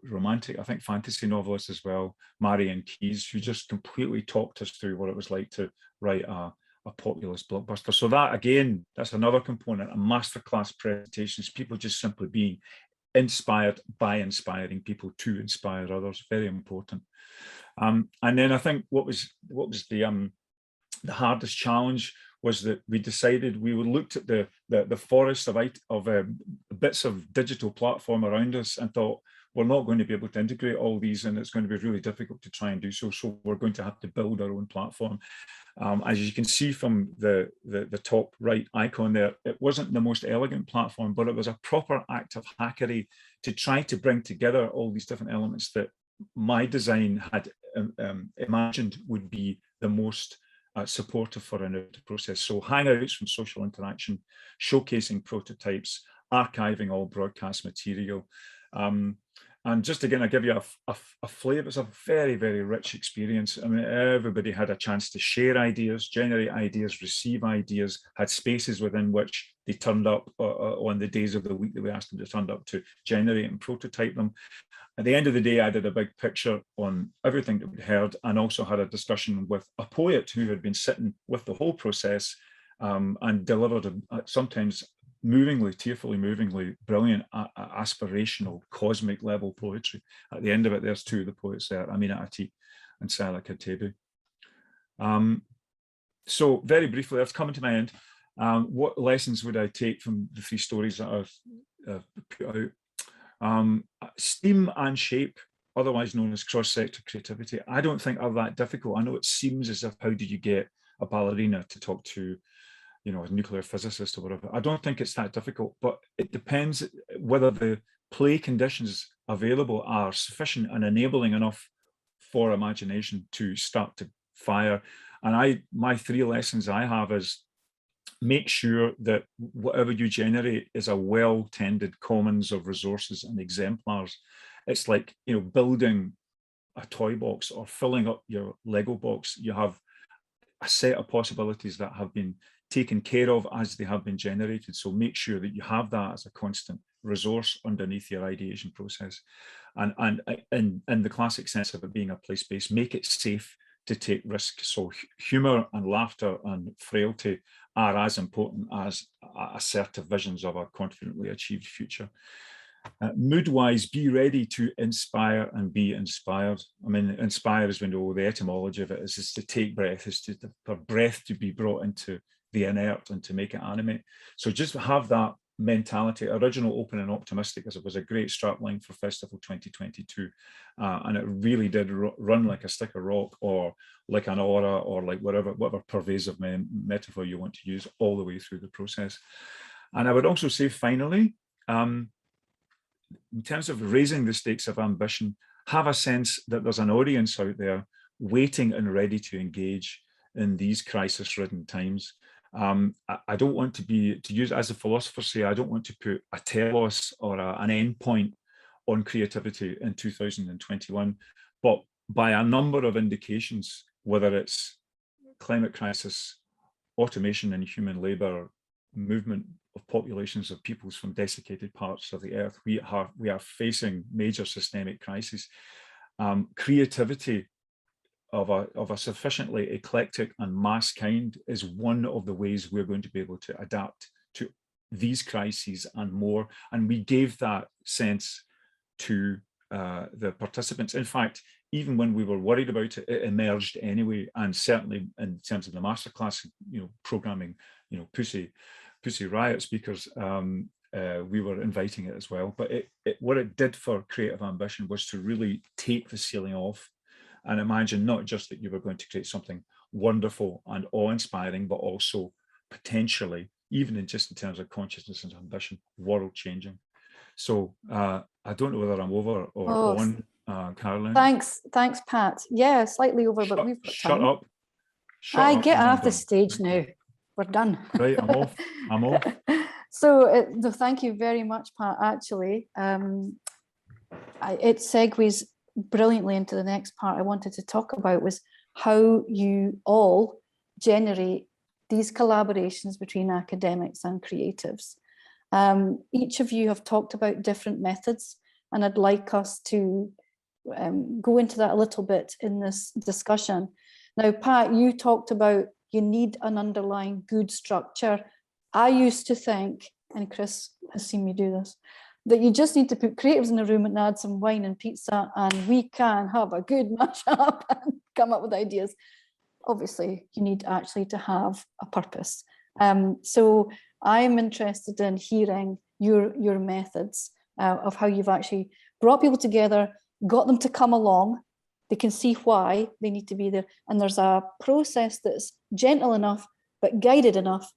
Speaker 4: romantic, I think fantasy novelist as well, Marion Keyes, who just completely talked us through what it was like to write a populist blockbuster. So that, again, that's another component, a masterclass presentations, people just simply being inspired by inspiring people to inspire others, very important. And then I think what was the hardest challenge was that we decided we looked at the forest of bits of digital platform around us and thought, we're not going to be able to integrate all these, and it's going to be really difficult to try and do so. So we're going to have to build our own platform. As you can see from the top right icon there, it wasn't the most elegant platform, but it was a proper act of hackery to try to bring together all these different elements that my design had imagined would be the most supportive for an innovative process. So hangouts from social interaction, showcasing prototypes, archiving all broadcast material. And just again, I give you a flavour. It's a very, very rich experience. I mean, everybody had a chance to share ideas, generate ideas, receive ideas, had spaces within which they turned up on the days of the week that we asked them to turn up to generate and prototype them. At the end of the day, I did a big picture on everything that we'd heard, and also had a discussion with a poet who had been sitting with the whole process and delivered sometimes movingly, tearfully movingly brilliant, aspirational, cosmic level poetry. At the end of it, there's two of the poets there, Amina Atiq and Salah Khatebi. So very briefly, that's coming to my end. What lessons would I take from the three stories that I've put out? STEAM and SHAPE, otherwise known as cross-sector creativity, I don't think are that difficult. I know it seems as if, how did you get a ballerina to talk to, you know, a nuclear physicist or whatever? I don't think it's that difficult, but it depends whether the play conditions available are sufficient and enabling enough for imagination to start to fire. And my three lessons I have is, make sure that whatever you generate is a well-tended commons of resources and exemplars. It's like, you know, building a toy box or filling up your Lego box. You have a set of possibilities that have been taken care of as they have been generated. So make sure that you have that as a constant resource underneath your ideation process. And in the classic sense of it being a place-based, make it safe to take risks. So humour and laughter and frailty are as important as assertive visions of a confidently achieved future. Mood-wise, be ready to inspire and be inspired. I mean, inspire, as we know, the etymology of it is to take breath, is for breath to be brought into the inert and to make it animate. So just have that mentality. Original, open and optimistic, as it was a great strapline for Festival 2022, and it really did run like a stick of rock, or like an aura, or like whatever pervasive metaphor you want to use all the way through the process. And I would also say, finally, in terms of raising the stakes of ambition, have a sense that there's an audience out there waiting and ready to engage in these crisis-ridden times. I don't want to use, as the philosophers say, I don't want to put a telos or an end point on creativity in 2021, but by a number of indications, whether it's climate crisis, automation and human labor, movement of populations of peoples from desiccated parts of the earth, we are facing major systemic crises. Creativity of a sufficiently eclectic and mass kind is one of the ways we're going to be able to adapt to these crises and more. And we gave that sense to the participants. In fact, even when we were worried about it, it emerged anyway. And certainly in terms of the masterclass, programming, Pussy Riot's speakers, we were inviting it as well. But what it did for creative ambition was to really take the ceiling off and imagine not just that you were going to create something wonderful and awe-inspiring, but also potentially, even in terms of consciousness and ambition, world-changing. So I don't know whether I'm over or on, Caroline.
Speaker 1: Thanks, Pat. Yeah, slightly over, but we've got time.
Speaker 4: Shut up.
Speaker 1: Get off the stage now. We're done.
Speaker 4: Right, I'm off.
Speaker 1: So thank you very much, Pat. Actually, it segues brilliantly into the next part I wanted to talk about, was how you all generate these collaborations between academics and creatives. Each of you have talked about different methods, and I'd like us to go into that a little bit in this discussion. Now, Pat, you talked about you need an underlying good structure. I used to think, and Chris has seen me do this, that you just need to put creatives in the room and add some wine and pizza, and we can have a good mashup and come up with ideas. Obviously, you need actually to have a purpose. So I'm interested in hearing your methods of how you've actually brought people together, got them to come along. They can see why they need to be there. And there's a process that's gentle enough, but guided enough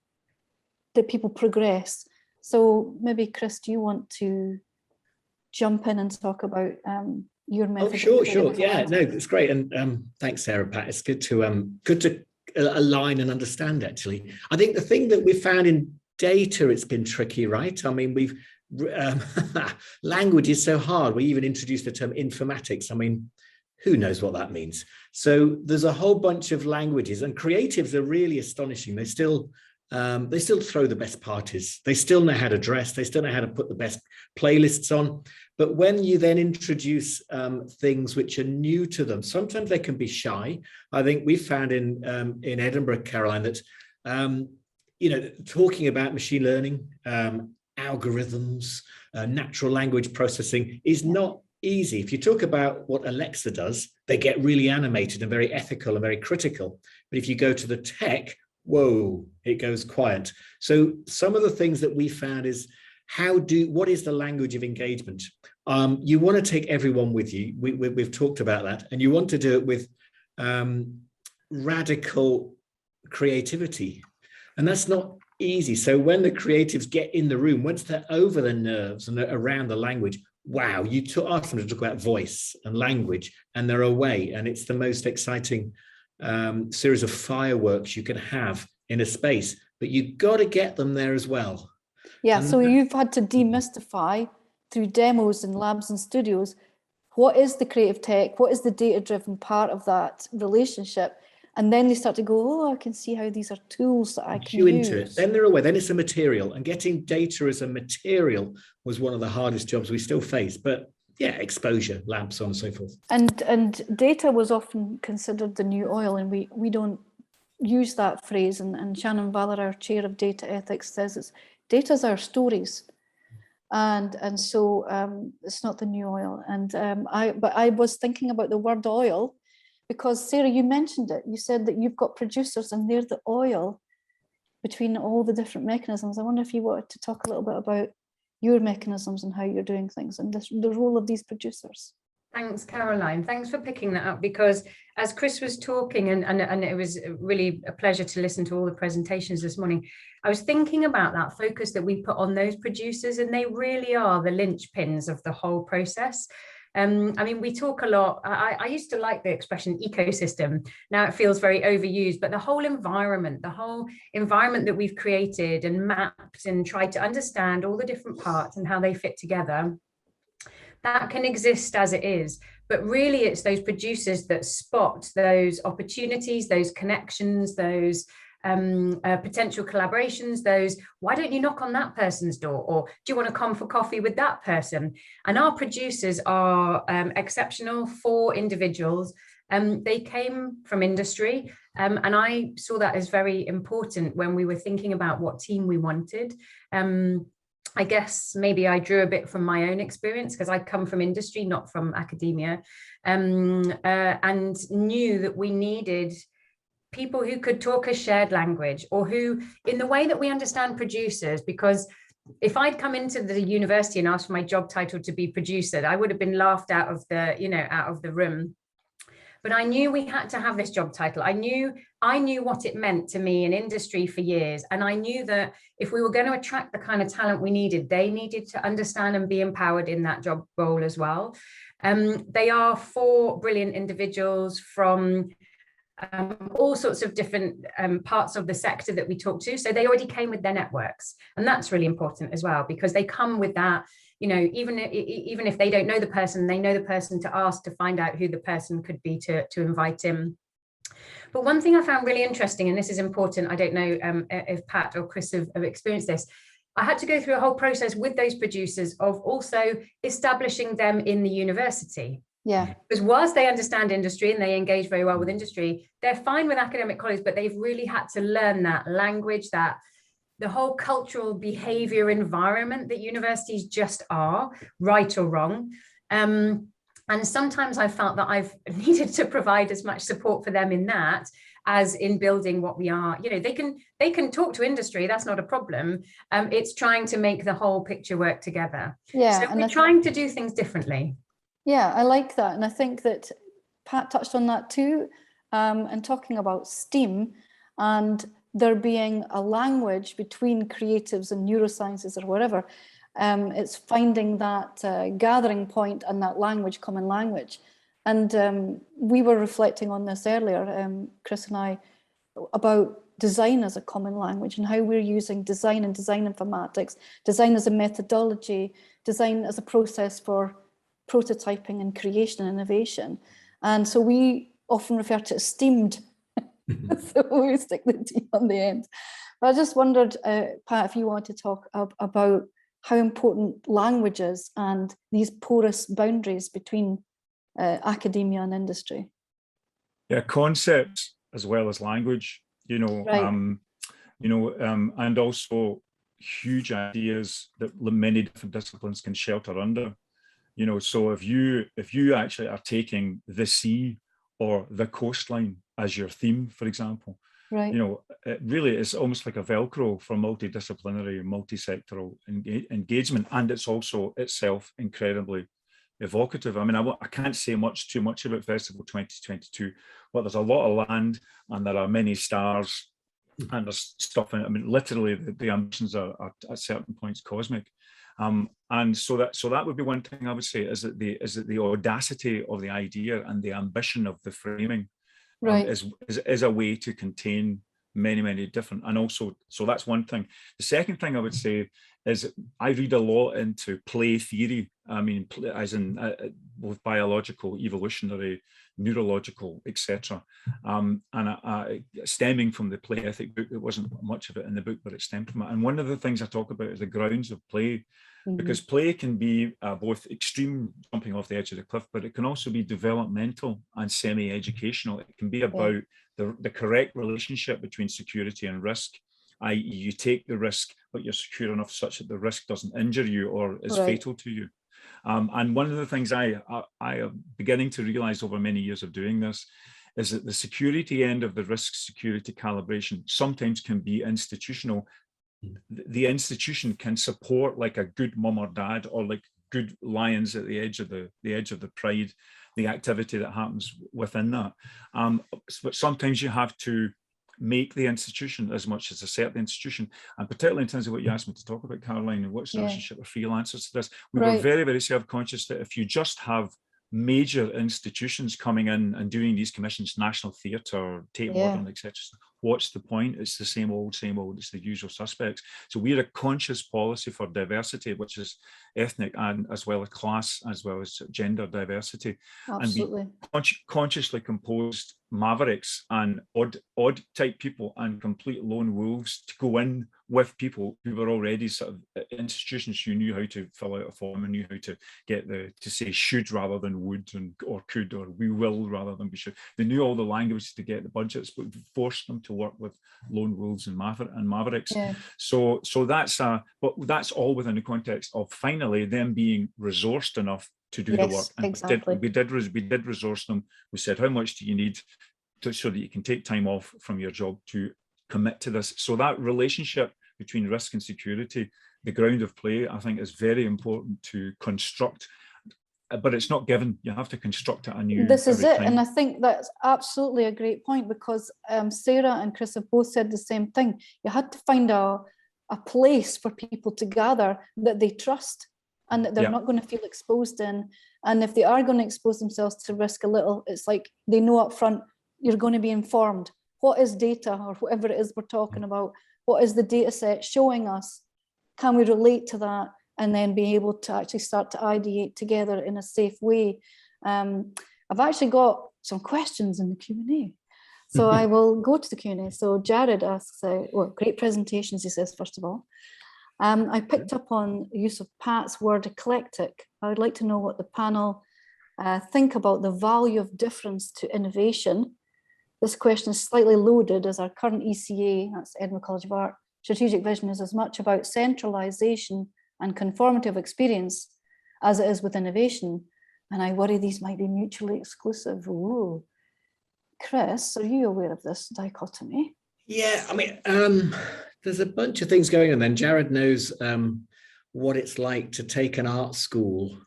Speaker 1: that people progress. So maybe, Chris, do you want to jump in and talk about your method?
Speaker 2: Oh, sure. Yeah, no, it's great. And thanks, Sarah, Pat. It's good to align and understand, actually. I think the thing that we found in data, it's been tricky, right? I mean, we've language is so hard. We even introduced the term informatics. I mean, who knows what that means? So there's a whole bunch of languages, and creatives are really astonishing. They still throw the best parties. They still know how to dress. They still know how to put the best playlists on. But when you then introduce things which are new to them, sometimes they can be shy. I think we found in Edinburgh, Caroline, that talking about machine learning, algorithms, natural language processing is not easy. If you talk about what Alexa does, they get really animated and very ethical and very critical. But if you go to the tech, whoa, it goes quiet. So some of the things that we found is what is the language of engagement? You want to take everyone with you. We've talked about that, and you want to do it with radical creativity, and that's not easy. So when the creatives get in the room, once they're over the nerves and they're around the language, wow, you ask them to talk about voice and language, and they're away, and it's the most exciting series of fireworks you can have in a space, but you've got to get them there as well.
Speaker 1: Yeah, so you've had to demystify through demos and labs and studios, what is the creative tech, what is the data-driven part of that relationship, And then they start to go, oh, I can see how these are tools that I can
Speaker 2: you
Speaker 1: use.
Speaker 2: into it. Then they're aware. Then it's a material, and getting data as a material was one of the hardest jobs we still face. But yeah, exposure, lab, so on and so forth. And
Speaker 1: data was often considered the new oil, and we don't use that phrase. And Shannon Valler, our chair of data ethics, says it's data's our stories. And so it's not the new oil. And I was thinking about the word oil, because Sarah, you mentioned it. You said that you've got producers and they're the oil between all the different mechanisms. I wonder if you wanted to talk a little bit about your mechanisms and how you're doing things and the role of these producers.
Speaker 3: Thanks, Caroline. Thanks for picking that up, because as Chris was talking, and it was really a pleasure to listen to all the presentations this morning, I was thinking about that focus that we put on those producers, and they really are the linchpins of the whole process. I mean, we talk a lot. I used to like the expression ecosystem. Now it feels very overused, but the whole environment that we've created and mapped and tried to understand all the different parts and how they fit together, that can exist as it is, but really it's those producers that spot those opportunities, those connections, those potential collaborations, those, why don't you knock on that person's door, or do you want to come for coffee with that person? And our producers are exceptional for individuals. They came from industry, and I saw that as very important when we were thinking about what team we wanted. I guess maybe I drew a bit from my own experience, because I come from industry, not from academia, and knew that we needed people who could talk a shared language, or who, in the way that we understand producers, because if I'd come into the university and asked for my job title to be producer, I would have been laughed out of the room. But I knew we had to have this job title. I knew what it meant to me in industry for years. And I knew that if we were going to attract the kind of talent we needed, they needed to understand and be empowered in that job role as well. They are 4 brilliant individuals from all sorts of different parts of the sector that we talk to. So they already came with their networks. And that's really important as well, because they come with that. You know, even if they don't know the person, they know the person to ask to find out who the person could be to invite in. But one thing I found really interesting, and this is important, I don't know if Pat or Chris have experienced this, I had to go through a whole process with those producers of also establishing them in the university.
Speaker 1: Yeah.
Speaker 3: Because whilst they understand industry and they engage very well with industry, they're fine with academic colleagues, but they've really had to learn that language, that the whole cultural behavior environment that universities just are, right or wrong. And sometimes I felt that I've needed to provide as much support for them in that as in building what we are. You know, they can talk to industry, that's not a problem. It's trying to make the whole picture work together.
Speaker 1: Yeah.
Speaker 3: So we're trying to do things differently.
Speaker 1: Yeah, I like that. And I think that Pat touched on that too, and talking about STEAM and there being a language between creatives and neurosciences or whatever. It's finding that gathering point and that language, common language. And we were reflecting on this earlier, Chris and I, about design as a common language and how we're using design and design informatics, design as a methodology, design as a process for prototyping and creation and innovation. And so we often refer to it as STEAMed. So we stick the T on the end. But I just wondered, Pat, if you want to talk about how important language is and these porous boundaries between academia and industry.
Speaker 4: Yeah, concepts as well as language, right. And also huge ideas that many different disciplines can shelter under. So if you actually are taking the sea or the coastline as your theme, for example, right. It really is almost like a Velcro for multidisciplinary and multi-sectoral engagement, and it's also itself incredibly evocative. I mean, I can't say too much about Festival 2022, but there's a lot of land and there are many stars and there's stuff in it. I mean, literally the ambitions are at certain points cosmic. And so that would be one thing I would say, is that the audacity of the idea and the ambition of the framing right. is a way to contain many different, and also, so that's one thing. The second thing I would say is I read a lot into play theory. I mean, as in both biological, evolutionary, neurological, etc. And stemming from the play ethic book, there wasn't much of it in the book, but it stemmed from it. And one of the things I talk about is the grounds of play, because play can be both extreme jumping off the edge of the cliff, but it can also be developmental and semi-educational. It can be about the correct relationship between security and risk, i.e. you take the risk, but you're secure enough such that the risk doesn't injure you or is fatal to you. And one of the things I am beginning to realize over many years of doing this is that the security end of the risk security calibration sometimes can be institutional. The institution can support like a good mum or dad, or like good lions at the edge of the pride, the activity that happens within that. But sometimes you have to make the institution as much as assert the institution. And particularly in terms of what you asked me to talk about, Caroline, and what's the relationship with freelancers to this, we were very, very self-conscious that if you just have major institutions coming in and doing these commissions, National Theatre, Tate Modern, etc., what's the point? It's the same old, it's the usual suspects. So we're a conscious policy for diversity, which is ethnic and as well as class, as well as gender diversity.
Speaker 1: Absolutely.
Speaker 4: And we consciously composed mavericks and odd type people and complete lone wolves to go in with people who were already sort of institutions who knew how to fill out a form and knew how to get to say should rather than would, or could, or we will rather than we should. They knew all the language to get the budgets, but we forced them to work with lone wolves and mavericks. So that's but that's all within the context of finally them being resourced enough to do the work. And we did resource them. We said, how much do you need so that you can take time off from your job to commit to this? So that relationship between risk and security, the ground of play, I think is very important to construct, but it's not given. You have to construct it anew.
Speaker 1: This is it. And I think that's absolutely a great point, because Sarah and Chris have both said the same thing. You had to find a place for people to gather that they trust and that they're not going to feel exposed in. And if they are going to expose themselves to risk a little, it's like they know up front, you're going to be informed. What is data, or whatever it is we're talking about? What is the data set showing us? Can we relate to that? And then be able to actually start to ideate together in a safe way. I've actually got some questions in the Q&A. So I will go to the Q&A. So Jared asks, well, great presentations, he says, first of all. I picked up on the use of Pat's word eclectic. I would like to know what the panel think about the value of difference to innovation. This question is slightly loaded, as our current ECA, that's Edinburgh College of Art, strategic vision is as much about centralisation and conformity of experience as it is with innovation. And I worry these might be mutually exclusive. Ooh. Chris, are you aware of this dichotomy?
Speaker 2: Yeah, I mean, there's a bunch of things going on then. Jared knows what it's like to take an art school.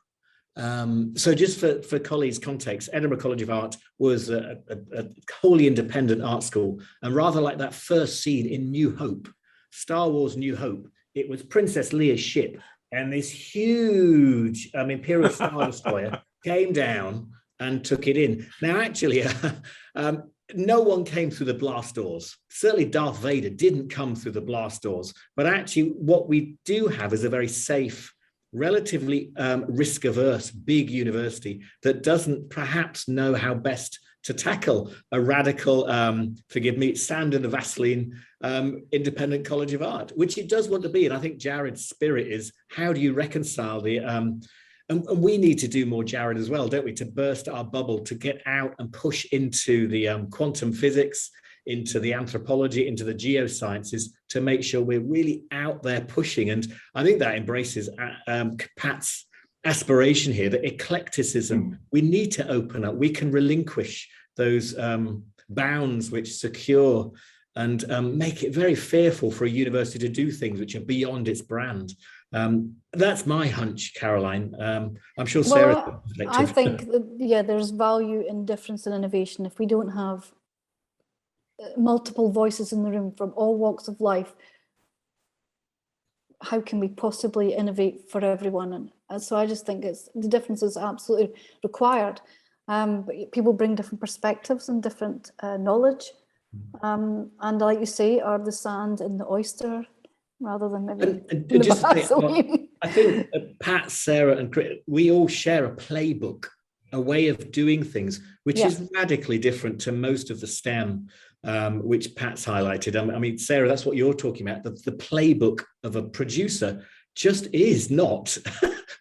Speaker 2: So just for colleagues' context, Edinburgh College of Art was a wholly independent art school. And rather like that first scene in New Hope, Star Wars New Hope, it was Princess Leia's ship. And this huge Imperial Star Destroyer came down and took it in. Now, actually, no one came through the blast doors. Certainly Darth Vader didn't come through the blast doors. But actually, what we do have is a very safe, relatively risk-averse, big university that doesn't perhaps know how best to tackle a radical, forgive me, sand in the Vaseline independent College of Art, which it does want to be. And I think Jared's spirit is, how do you reconcile the, and we need to do more, Jared, as well, don't we, to burst our bubble, to get out and push into the quantum physics, into the anthropology, into the geosciences, to make sure we're really out there pushing. And I think that embraces Pat's aspiration here, that eclecticism, we need to open up. We can relinquish those bounds which secure and make it very fearful for a university to do things which are beyond its brand. That's my hunch, Caroline. I'm sure Sarah.
Speaker 1: Well, I think that, there's value in difference and innovation. If we don't have multiple voices in the room from all walks of life, how can we possibly innovate for everyone? And so I just think the difference is absolutely required. But people bring different perspectives and different knowledge. And like you say, are the sand in the oyster rather than maybe in the Vaseline.
Speaker 2: I think Pat, Sarah and Chris, we all share a playbook a way of doing things, which
Speaker 1: Yeah.
Speaker 2: is radically different to most of the STEM, which Pat's highlighted. I mean, Sarah, that's what you're talking about. The playbook of a producer just is not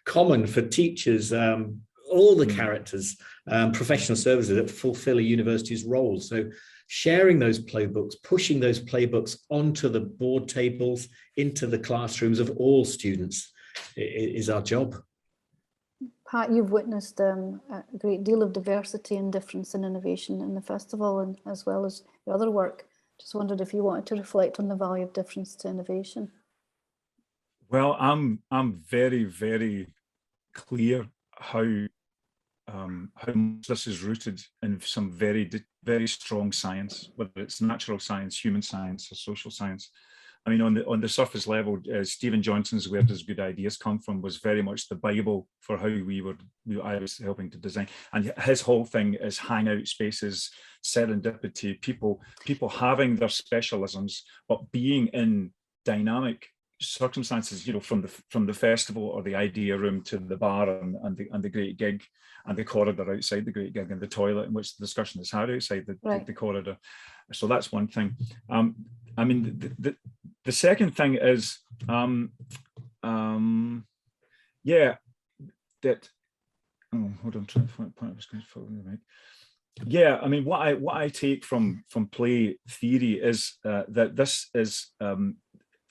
Speaker 2: common for teachers, all the characters, professional services that fulfill a university's role. So sharing those playbooks, pushing those playbooks onto the board tables, into the classrooms of all students is our job.
Speaker 1: Pat, you've witnessed a great deal of diversity and difference in innovation in the festival, and as well as your other work. Just wondered if you wanted to reflect on the value of difference to innovation.
Speaker 4: Well, I'm very, very clear how much this is rooted in some very, very strong science, whether it's natural science, human science, or social science. I mean, on the surface level, Stephen Johnson's "Where Does Good Ideas Come From" was very much the Bible for how I was helping to design. And his whole thing is hangout spaces, serendipity, people having their specialisms, but being in dynamic circumstances, you know, from the festival or the idea room to the bar and the great gig and the corridor outside the great gig and the toilet in which the discussion is had outside the corridor. So that's one thing. I mean, the second thing is, yeah, that. Oh, hold on, trying to find a point I was going to follow the mic. Yeah, I mean, what I take from play theory is that this is,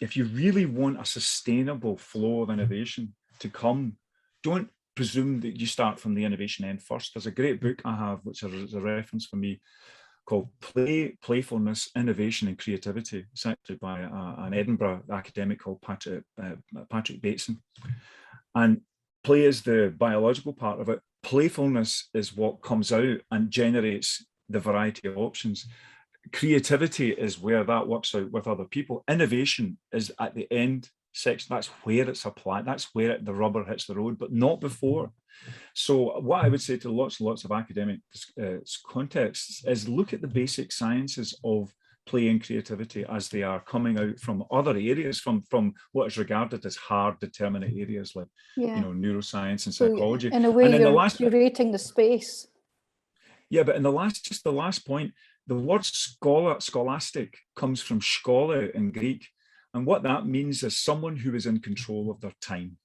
Speaker 4: if you really want a sustainable flow of innovation to come, don't presume that you start from the innovation end first. There's a great book I have, which is a reference for me, called Playfulness, Innovation and Creativity. It's actually by an Edinburgh academic called Patrick Bateson. And play is the biological part of it. Playfulness is what comes out and generates the variety of options. Creativity is where that works out with other people. Innovation is at the end section. That's where it's applied. That's where the rubber hits the road, but not before. So what I would say to lots and lots of academic contexts is look at the basic sciences of play and creativity as they are coming out from other areas, from what is regarded as hard determinate areas like you know, neuroscience and psychology.
Speaker 1: So in a way,
Speaker 4: and
Speaker 1: you're curating the space.
Speaker 4: Yeah, but in the last point, the word scholastic comes from schola in Greek. And what that means is someone who is in control of their time.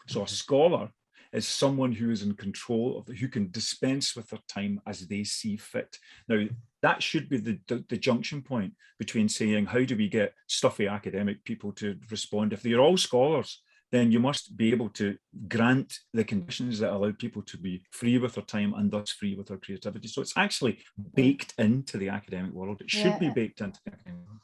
Speaker 4: So a scholar is someone who is in control of who can dispense with their time as they see fit. Now, that should be the junction point between saying, how do we get stuffy academic people to respond? If they're all scholars, then you must be able to grant the conditions that allow people to be free with their time and thus free with their creativity. So it's actually baked into the academic world. It should be baked into the academic world.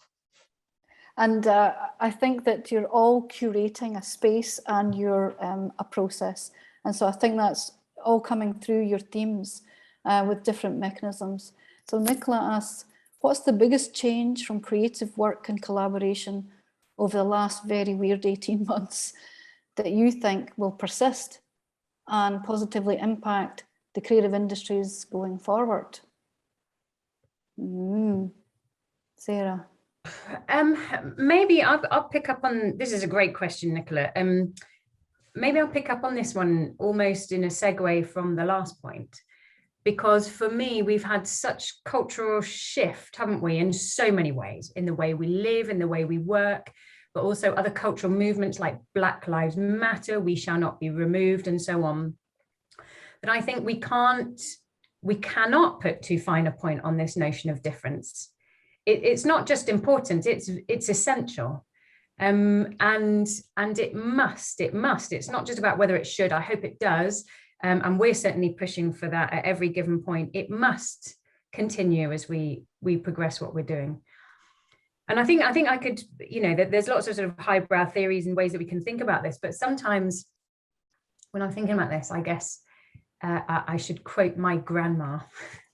Speaker 1: And I think that you're all curating a space and you're a process. And so I think that's all coming through your themes with different mechanisms. So Nicola asks, what's the biggest change from creative work and collaboration over the last very weird 18 months that you think will persist and positively impact the creative industries going forward? Sarah.
Speaker 3: Maybe I'll pick up on, this is a great question, Nicola. Maybe I'll pick up on this one almost in a segue from the last point, because for me, we've had such cultural shift, haven't we, in so many ways, in the way we live, in the way we work, but also other cultural movements like Black Lives Matter, We Shall Not Be Removed, and so on. But I think we cannot put too fine a point on this notion of difference. It's not just important, it's essential. And it must, it's not just about whether it should, I hope it does. And we're certainly pushing for that at every given point. It must continue as we progress what we're doing. And I think I could, you know, there's lots of sort of highbrow theories and ways that we can think about this, but sometimes when I'm thinking about this, I guess I should quote my grandma,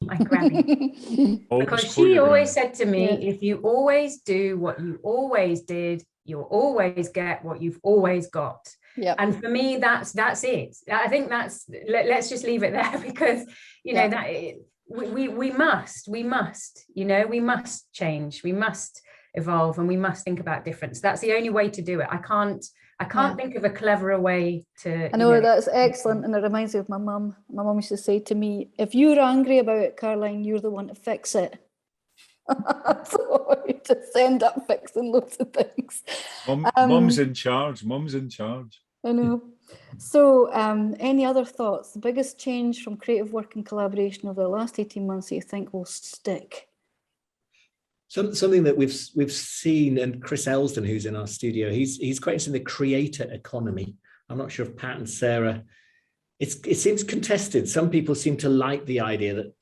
Speaker 3: my granny, because she always said to me, if you always do what you always did, you'll always get what you've always got.
Speaker 1: Yeah.
Speaker 3: And for me, that's it. I think let's just leave it there, because, you know, that we must, you know, we must change. We must evolve, and we must think about difference. That's the only way to do it. I can't think of a cleverer way to.
Speaker 1: I know, that's excellent, and it reminds me of my mum. My mum used to say to me, "If you're angry about it, Caroline, you're the one to fix it." So you just end up fixing loads of things.
Speaker 4: Mum's in charge. Mum's in charge.
Speaker 1: I know. So any other thoughts? The biggest change from creative work and collaboration over the last 18 months that you think will stick?
Speaker 2: Something that we've seen, and Chris Elsden, who's in our studio, he's quite interested in the creator economy. I'm not sure if Pat and Sarah, it seems contested. Some people seem to like the idea that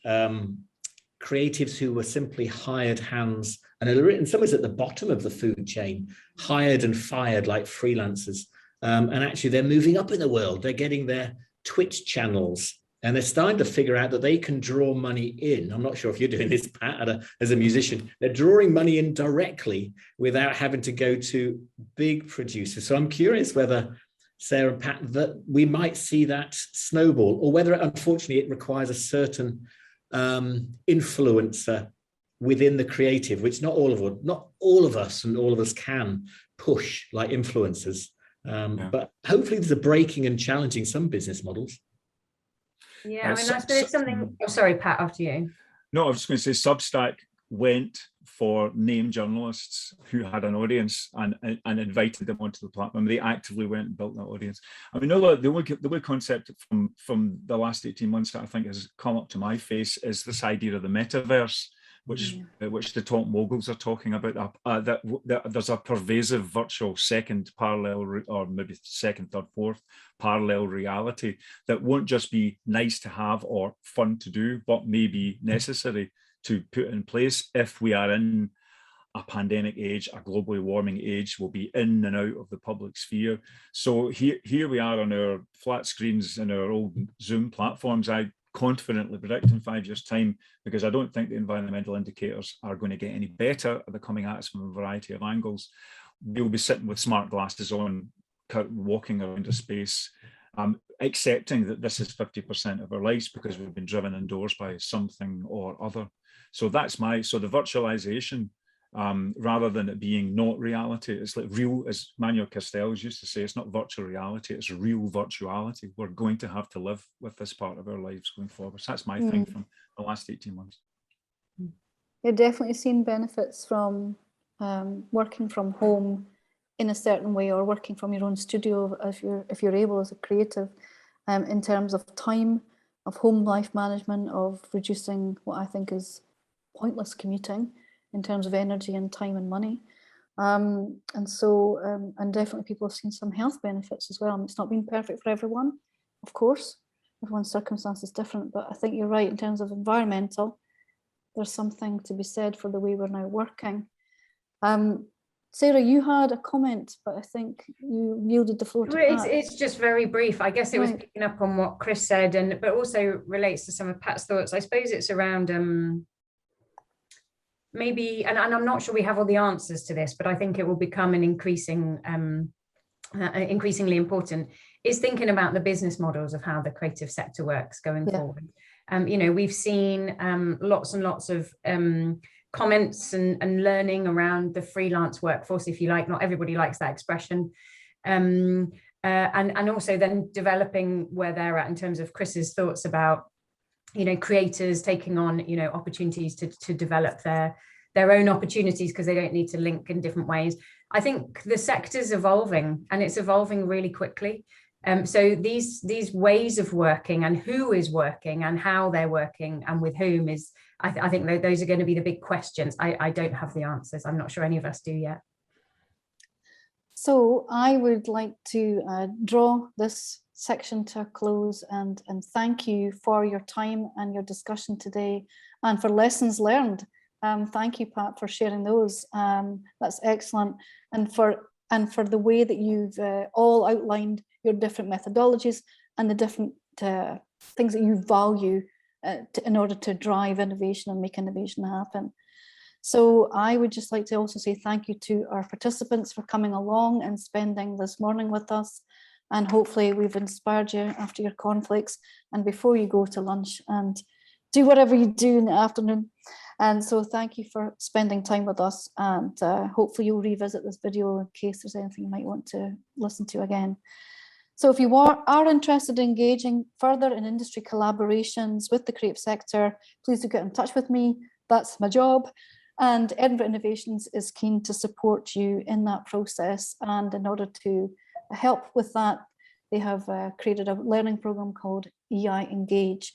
Speaker 2: creatives who were simply hired hands and are in some ways at the bottom of the food chain, hired and fired like freelancers. And actually they're moving up in the world. They're getting their Twitch channels and they're starting to figure out that they can draw money in. I'm not sure if you're doing this, Pat, as a musician. They're drawing money in directly without having to go to big producers. So I'm curious whether, Sarah and Pat, that we might see that snowball, or whether, unfortunately, it requires a certain influencer within the creative, which not all of us and all of us can push like influencers. But hopefully there's a breaking and challenging some business models.
Speaker 3: Yeah, I mean, that's something. Oh, sorry, Pat, after you.
Speaker 4: No, I was just going to say Substack went for name journalists who had an audience and invited them onto the platform. They actively went and built that audience. I mean, no, the only concept from the last 18 months that I think has come up to my face is this idea of the metaverse, which the top moguls are talking about, that there's a pervasive virtual second parallel, or maybe second, third, fourth parallel reality that won't just be nice to have or fun to do, but may be necessary to put in place if we are in a pandemic age, a globally warming age. We'll be in and out of the public sphere. So here we are on our flat screens and our old Zoom platforms. I confidently predict in 5 years' time, because I don't think the environmental indicators are going to get any better. They're coming at us from a variety of angles. We'll be sitting with smart glasses on, walking around a space, accepting that this is 50% of our lives because we've been driven indoors by something or other. So the virtualization, rather than it being not reality, it's like real, as Manuel Castells used to say, it's not virtual reality, it's real virtuality. We're going to have to live with this part of our lives going forward. So that's my thing from the last 18 months.
Speaker 1: You've definitely seen benefits from working from home in a certain way, or working from your own studio if you're able as a creative, in terms of time, of home life management, of reducing what I think is pointless commuting in terms of energy and time and money. And definitely people have seen some health benefits as well. It's not been perfect for everyone, of course. Everyone's circumstance is different, but I think you're right in terms of environmental. There's something to be said for the way we're now working. Sarah, you had a comment, but I think you yielded the floor to Pat.
Speaker 3: It's just very brief. I guess it was picking up on what Chris said, but also relates to some of Pat's thoughts. I suppose it's around maybe, and I'm not sure we have all the answers to this, but I think it will become an increasingly important, is thinking about the business models of how the creative sector works going forward. We've seen lots and lots of comments and learning around the freelance workforce, if you like. Not everybody likes that expression. And also then developing where they're at in terms of Chris's thoughts about, creators taking on, opportunities to develop their own opportunities because they don't need to link in different ways. I think the sector's evolving, and it's evolving really quickly. So these ways of working, and who is working and how they're working and with whom, is, I think those are going to be the big questions. I don't have the answers. I'm not sure any of us do yet.
Speaker 1: So I would like to draw this section to a close and thank you for your time and your discussion today, and for lessons learned. Thank you, Pat, for sharing those. That's excellent. And for the way that you've all outlined your different methodologies and the different things that you value in order to drive innovation and make innovation happen. So I would just like to also say thank you to our participants for coming along and spending this morning with us. And hopefully we've inspired you after your cornflakes and before you go to lunch and do whatever you do in the afternoon. And so thank you for spending time with us, and hopefully you'll revisit this video in case there's anything you might want to listen to again. So if you are interested in engaging further in industry collaborations with the creative sector, please do get in touch with me. That's my job. And Edinburgh Innovations is keen to support you in that process. And in order to help with that, they have created a learning program called EI Engage.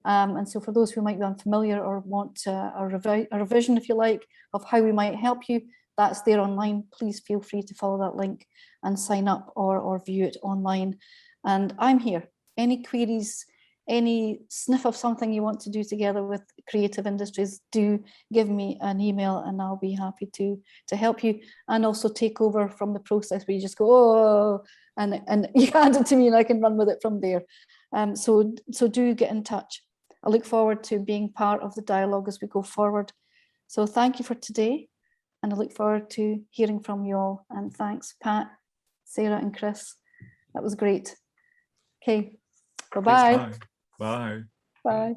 Speaker 1: And so for those who might be unfamiliar or want a revision, if you like, of how we might help you, that's there online. Please feel free to follow that link and sign up or view it online. And I'm here. Any queries, any sniff of something you want to do together with Creative Industries, do give me an email and I'll be happy to help you, and also take over from the process where you just go, oh, and you hand it to me and I can run with it from there. So do get in touch. I look forward to being part of the dialogue as we go forward. So thank you for today, and I look forward to hearing from you all. And thanks, Pat, Sarah, and Chris. That was great. Okay, bye-bye.
Speaker 4: Bye.
Speaker 1: Bye.